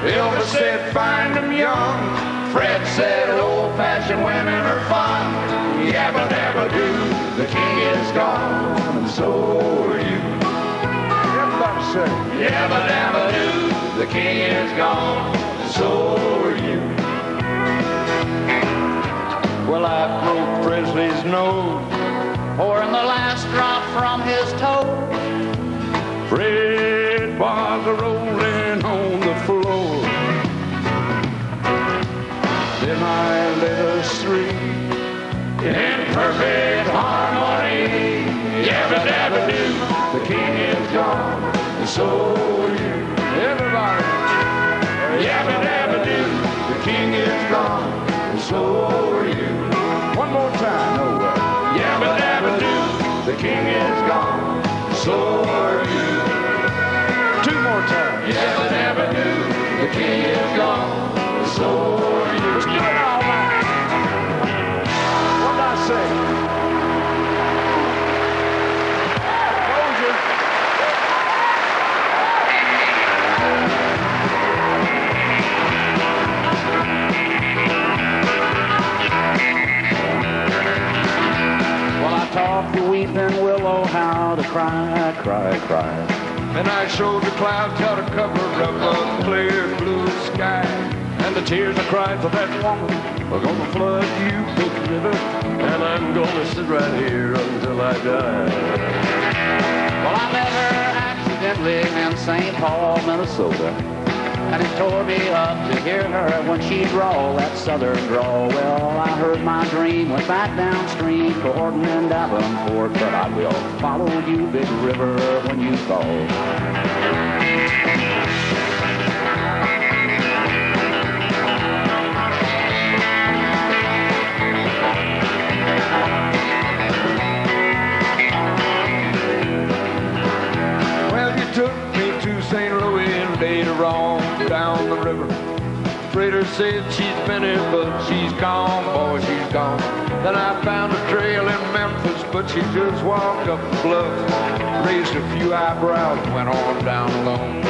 Elvis said find them young, Fred said old-fashioned women are fun. Yabba dabba doo, the king is gone, and so are you. Everybody say, yabba dabba doo, the king is gone, and so are you. Well, I broke Presley's nose, Pouring the last drop from his toe. Fred was rolling on the floor. Then I led us three in perfect harmony. Yabba dabba doo, the king is gone, and so are you. Everybody, yabba dabba doo, the king is gone, and so are you. One more time, no way. Yabba dabba doo, the king is gone, and so are you. Two more times. Yabba dabba doo, the king is gone, and so are you. Let's do it all night. What did I say? Told you. Well, I taught the weeping willow how to cry, cry, cry. and I showed the clouds how to cover up a clear blue sky. And the tears I cried for that woman are gonna flood you, big river, and I'm gonna sit right here until I die. Well, I met her accidentally in St. Paul, Minnesota. And it tore me up to hear her when she drawl that southern drawl. Well, I heard my dream, went back downstream to Orton and Davenport. But I will follow you, big river, when you fall. Well, you took me to St. Louis and later on down the river. Freighter said she's been here, but she's gone, boy, she's gone. Then I found a trail in Memphis, but she just walked up the bluff, raised a few eyebrows, and went on down alone.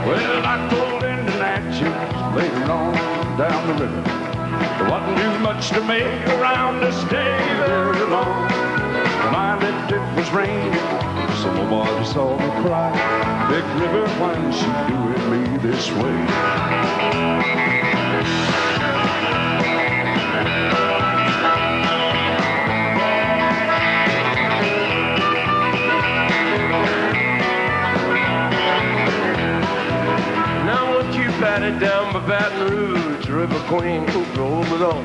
Well, I pulled into Natchez later on down the river. There wasn't too much to make around to stay very long. When I left, it was raining. Somebody saw me cry. Big river, why is she doing me this way? Now once you batted down by Baton Rouge, River Queen, roll it on.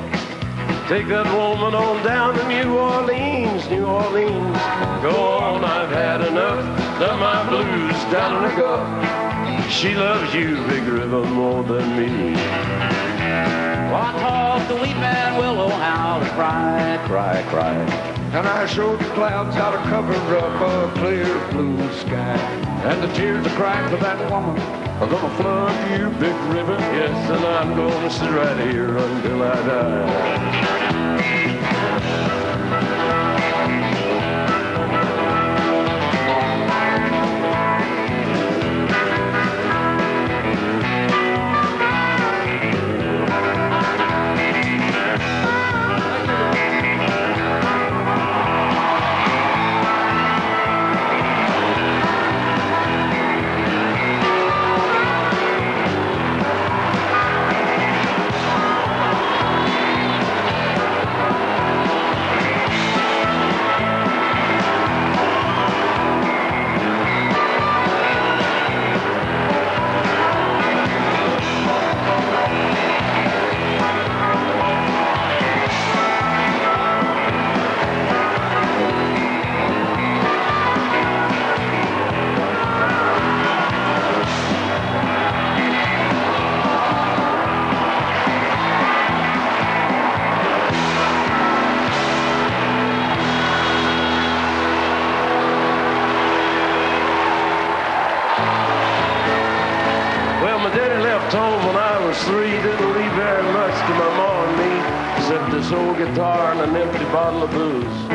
Take that woman on down to New Orleans, New Orleans. Go on, I've had enough. Done my blues down in the Gulf. She loves you, Big River, more than me. Well, I taught the weeping willow how to cry, cry, cry. And I showed the clouds how to cover up a clear blue sky. And the tears I cried for that woman are gonna flood you, Big River. Yes, and I'm gonna sit right here until I die. left home when I was 3, didn't leave very much to my ma and me, except this old guitar and an empty bottle of booze.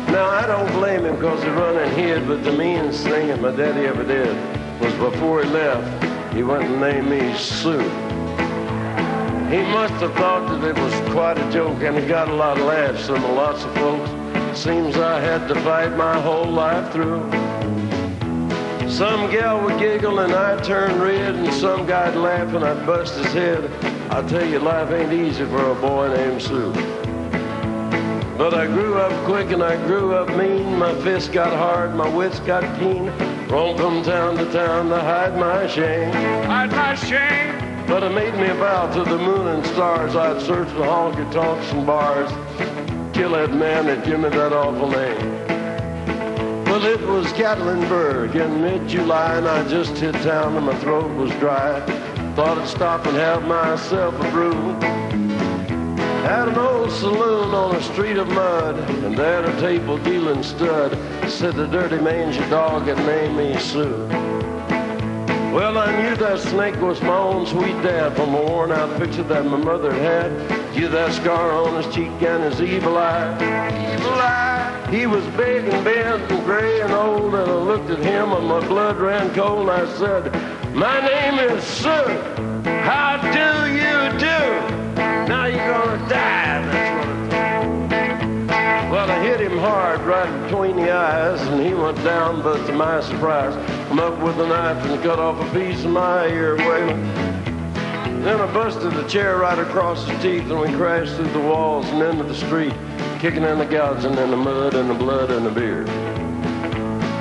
Now, I don't blame him because he run and hid, but the meanest thing that my daddy ever did was before he left, he went and named me Sue. He must have thought that it was quite a joke, and he got a lot of laughs from lots of folks. Seems I had to fight my whole life through. Some gal would giggle and I'd turn red, and some guy'd laugh and I'd bust his head. I tell you, life ain't easy for a boy named Sue. But I grew up quick and I grew up mean. My fists got hard, my wits got keen. Roamed from town to town to hide my shame. Hide my shame. But it made me bow to the moon and stars. I'd search the honky-tonks and bars, kill that man that gave me that awful name. Well, it was Gatlinburg in mid-July, and I just hit town and my throat was dry. Thought I'd stop and have myself a brew. Had an old saloon on a street of mud, and there at a table dealing stud said the dirty mangy dog had named me Sue. Well, I knew that snake was my own sweet dad from a worn-out picture that my mother had. Knew that scar on his cheek and his evil eye. Evil eye. He was big and bent and gray and old, and I looked at him and my blood ran cold, and I said, "My name is Sue. How do you do? Now you're gonna die." That's what it told. Well, I hit him hard right between the eyes, and he went down, but to my surprise, I'm up with a knife and cut off a piece of my ear, wailing. Then I busted the chair right across his teeth, and we crashed through the walls and into the street, kicking and the gouging in the mud and the blood and the beer.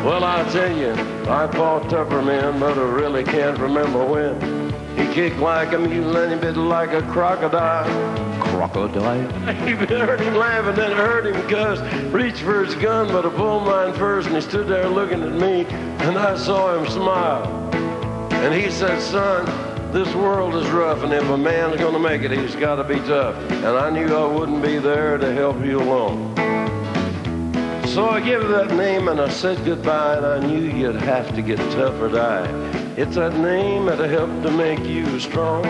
Well, I tell you, I fought tougher men, but I really can't remember when. He kicked like a mule and he bit like a crocodile. Crocodile? He heard him laugh and then I heard him cuss. Reached for his gun, but I pulled mine first, and he stood there looking at me, and I saw him smile. And he said, "Son, this world is rough, and if a man's gonna make it, he's gotta be tough." And I knew I wouldn't be there to help you along. So I gave that name and I said goodbye, and I knew you'd have to get tough or die. It's that name that'll help to make you strong.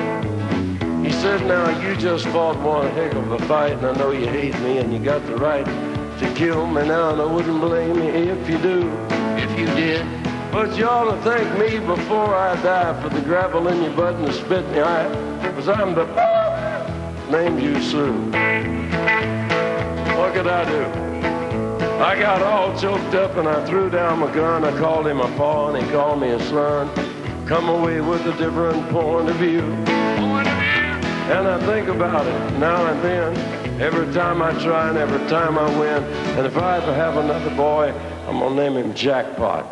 He said, "Now you just fought one heck of a fight, and I know you hate me and you got the right to kill me now, and I wouldn't blame you if you do." If you did. But you ought to thank me before I die for the gravel in your butt and the spit in your eye, 'cause I'm the named you Sue. What could I do? I got all choked up and I threw down my gun. I called him a pa and he called me a son. Come away with a different point of view. And I think about it now and then, every time I try and every time I win. And if I ever have another boy, I'm gonna name him Jackpot.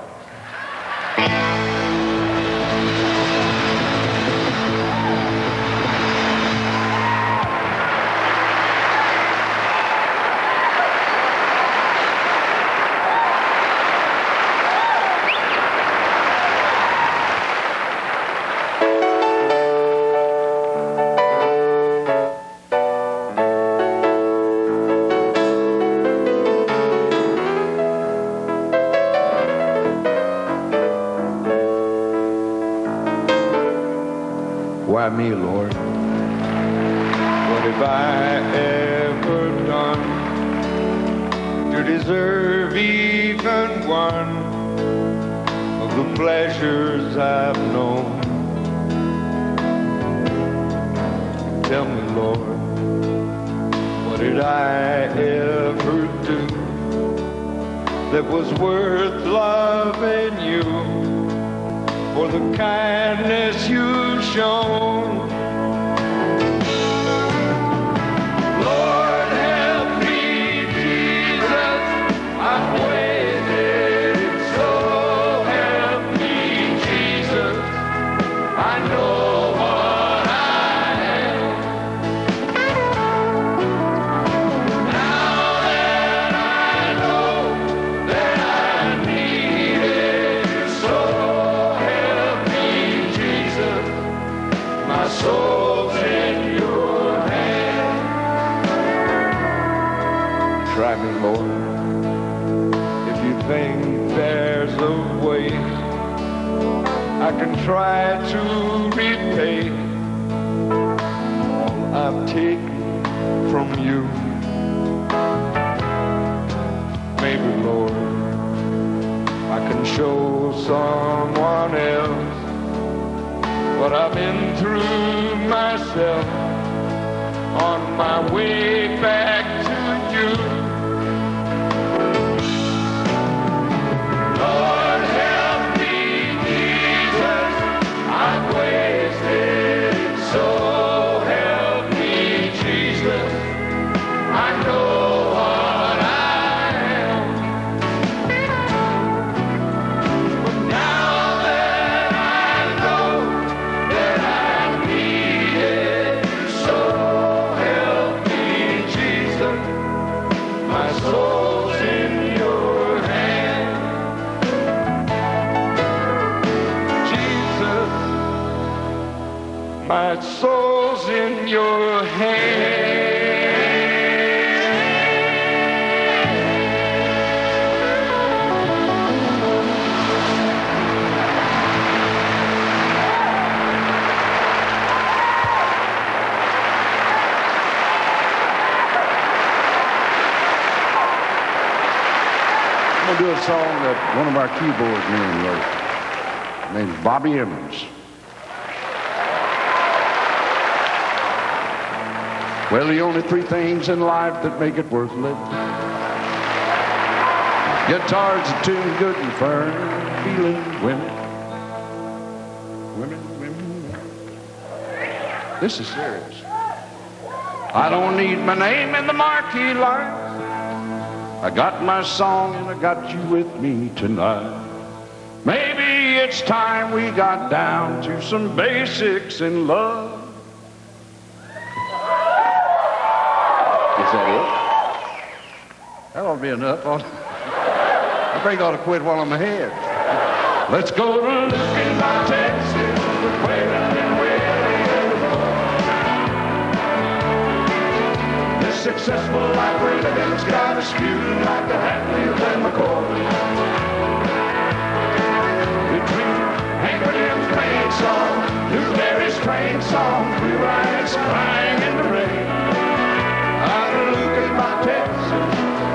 Why me, Lord? What have I ever done to deserve even one of the pleasures I've known? Tell me, Lord, what did I ever do that was worth loving you for the kindness you've shown? Lord, help me, Jesus, I've waited, so help me, Jesus, I know what I am. Now that I know that I needed you, so help me, Jesus, my soul's in your hand. Try me, Lord, if you think there's a way I I can try to repay all I've taken from you. Maybe, Lord, I can show someone else what I've been through myself on my way back to you. Lord, help me, Jesus, I've wasted so. Help me, Jesus, I know what I am. But now that I know that I need it, so help me, Jesus, my soul's in your hand. Jesus, my soul's in your hand. I'm going to do a song that one of our keyboard men wrote. His name's Bobby Emmons. Well, the only three things in life that make it worth living: guitars that tune good and firm, feeling women. This is serious. I don't need my name in the marquee lights. I got my song and I got you with me tonight. Maybe it's time we got down to some basics in love. Is that it? That ought to be enough. I think I ought to quit while I'm ahead. Let's go to looking by Texas with Waylon and Willie and the boys. This successful life we're living's got us spewing like the Hatfields and McCoys. Between Hank Williams' main song, Newberry's train song, we rides crying in the rain. Out of looking by Texas,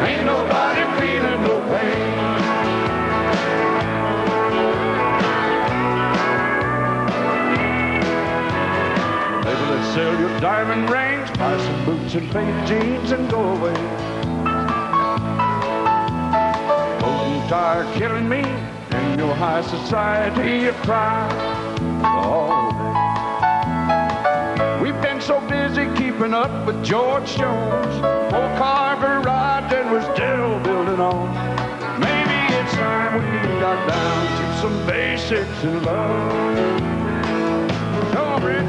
ain't nobody feeling no pain. Maybe let's sell your diamond rings, buy some boots and faded jeans and go away. Boat and tire killing me in your high society of crime all day. We've been so busy keeping up with George Jones, four-car garage and was still building on. Maybe it's time we got down to some basics in love. Come on, Ricky.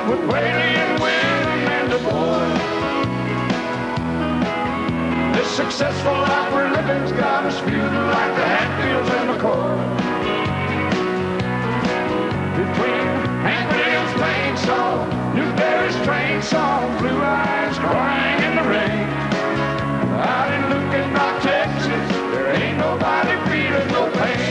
With Waylon and Willie and the boys. This successful life we're living's got us feuding like the Hatfields and McCoys. Between Hank Williams' plain song, Newberry's train song, blue eyes crying in the rain. Out in looking by Texas, there ain't nobody feeling no pain.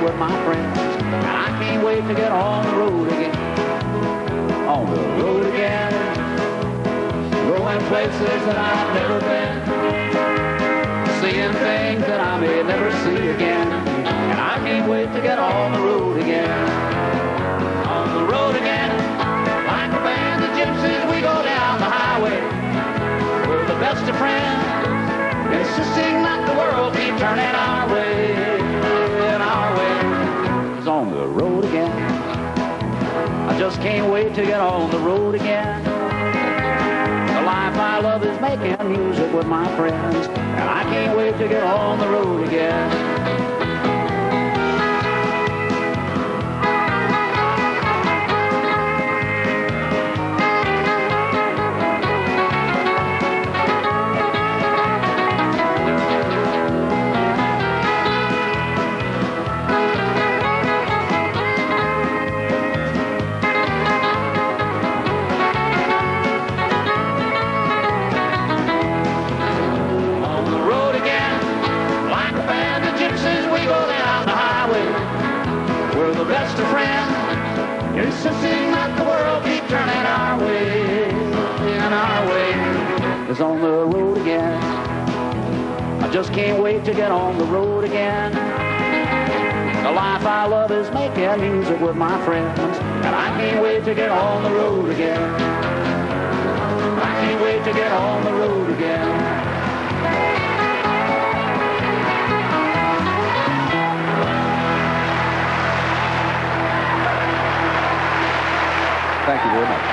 With my friends, and I can't wait to get on the road again. On the road again, going places that I've never been, seeing things that I may never see again. And I can't wait to get on the road again. On best of friends, insisting that the world keep turning our way, and our way is on the road again. I just can't wait to get on the road again. The life I love is making music with my friends, and I can't wait to get on the road again. Insisting that the world keep turning our way, and our way is on the road again. I just can't wait to get on the road again. The life I love is making music with my friends, and I can't wait to get on the road again. I can't wait to get on the road again. Thank you very much.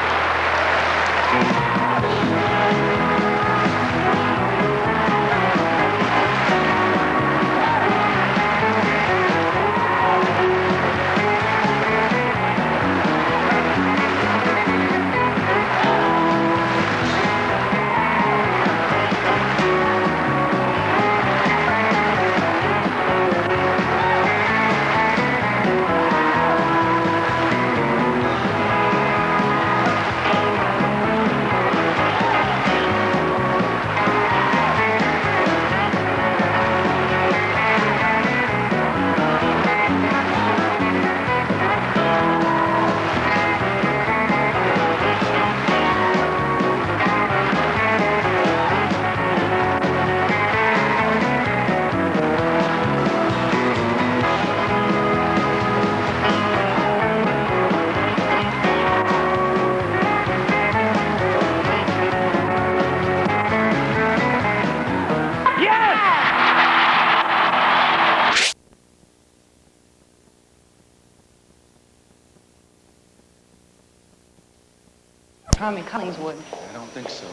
Tommy Collingswood. I don't think so.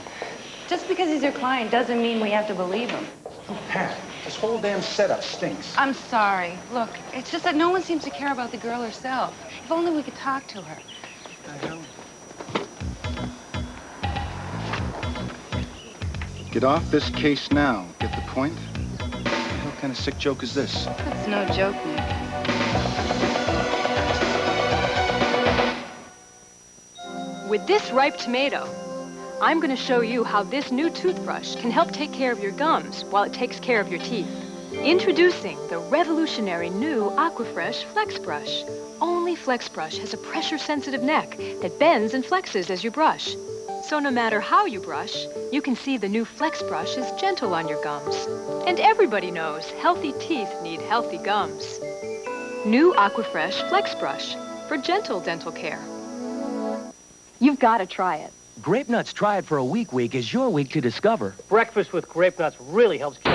Just because he's your client doesn't mean we have to believe him. Oh, Pat, this whole damn setup stinks. I'm sorry. Look, it's just that no one seems to care about the girl herself. If only we could talk to her. What the hell? Get off this case now. Get the point? What the hell kind of sick joke is this? That's no joke, Nick. With this ripe tomato, I'm going to show you how this new toothbrush can help take care of your gums while it takes care of your teeth. Introducing the revolutionary new Aquafresh Flex Brush. Only Flex Brush has a pressure-sensitive neck that bends and flexes as you brush. So no matter how you brush, you can see the new Flex Brush is gentle on your gums. And everybody knows healthy teeth need healthy gums. New Aquafresh Flex Brush for gentle dental care. You've got to try it. Grape Nuts Try It for a Week is your week to discover. Breakfast with Grape Nuts really helps keep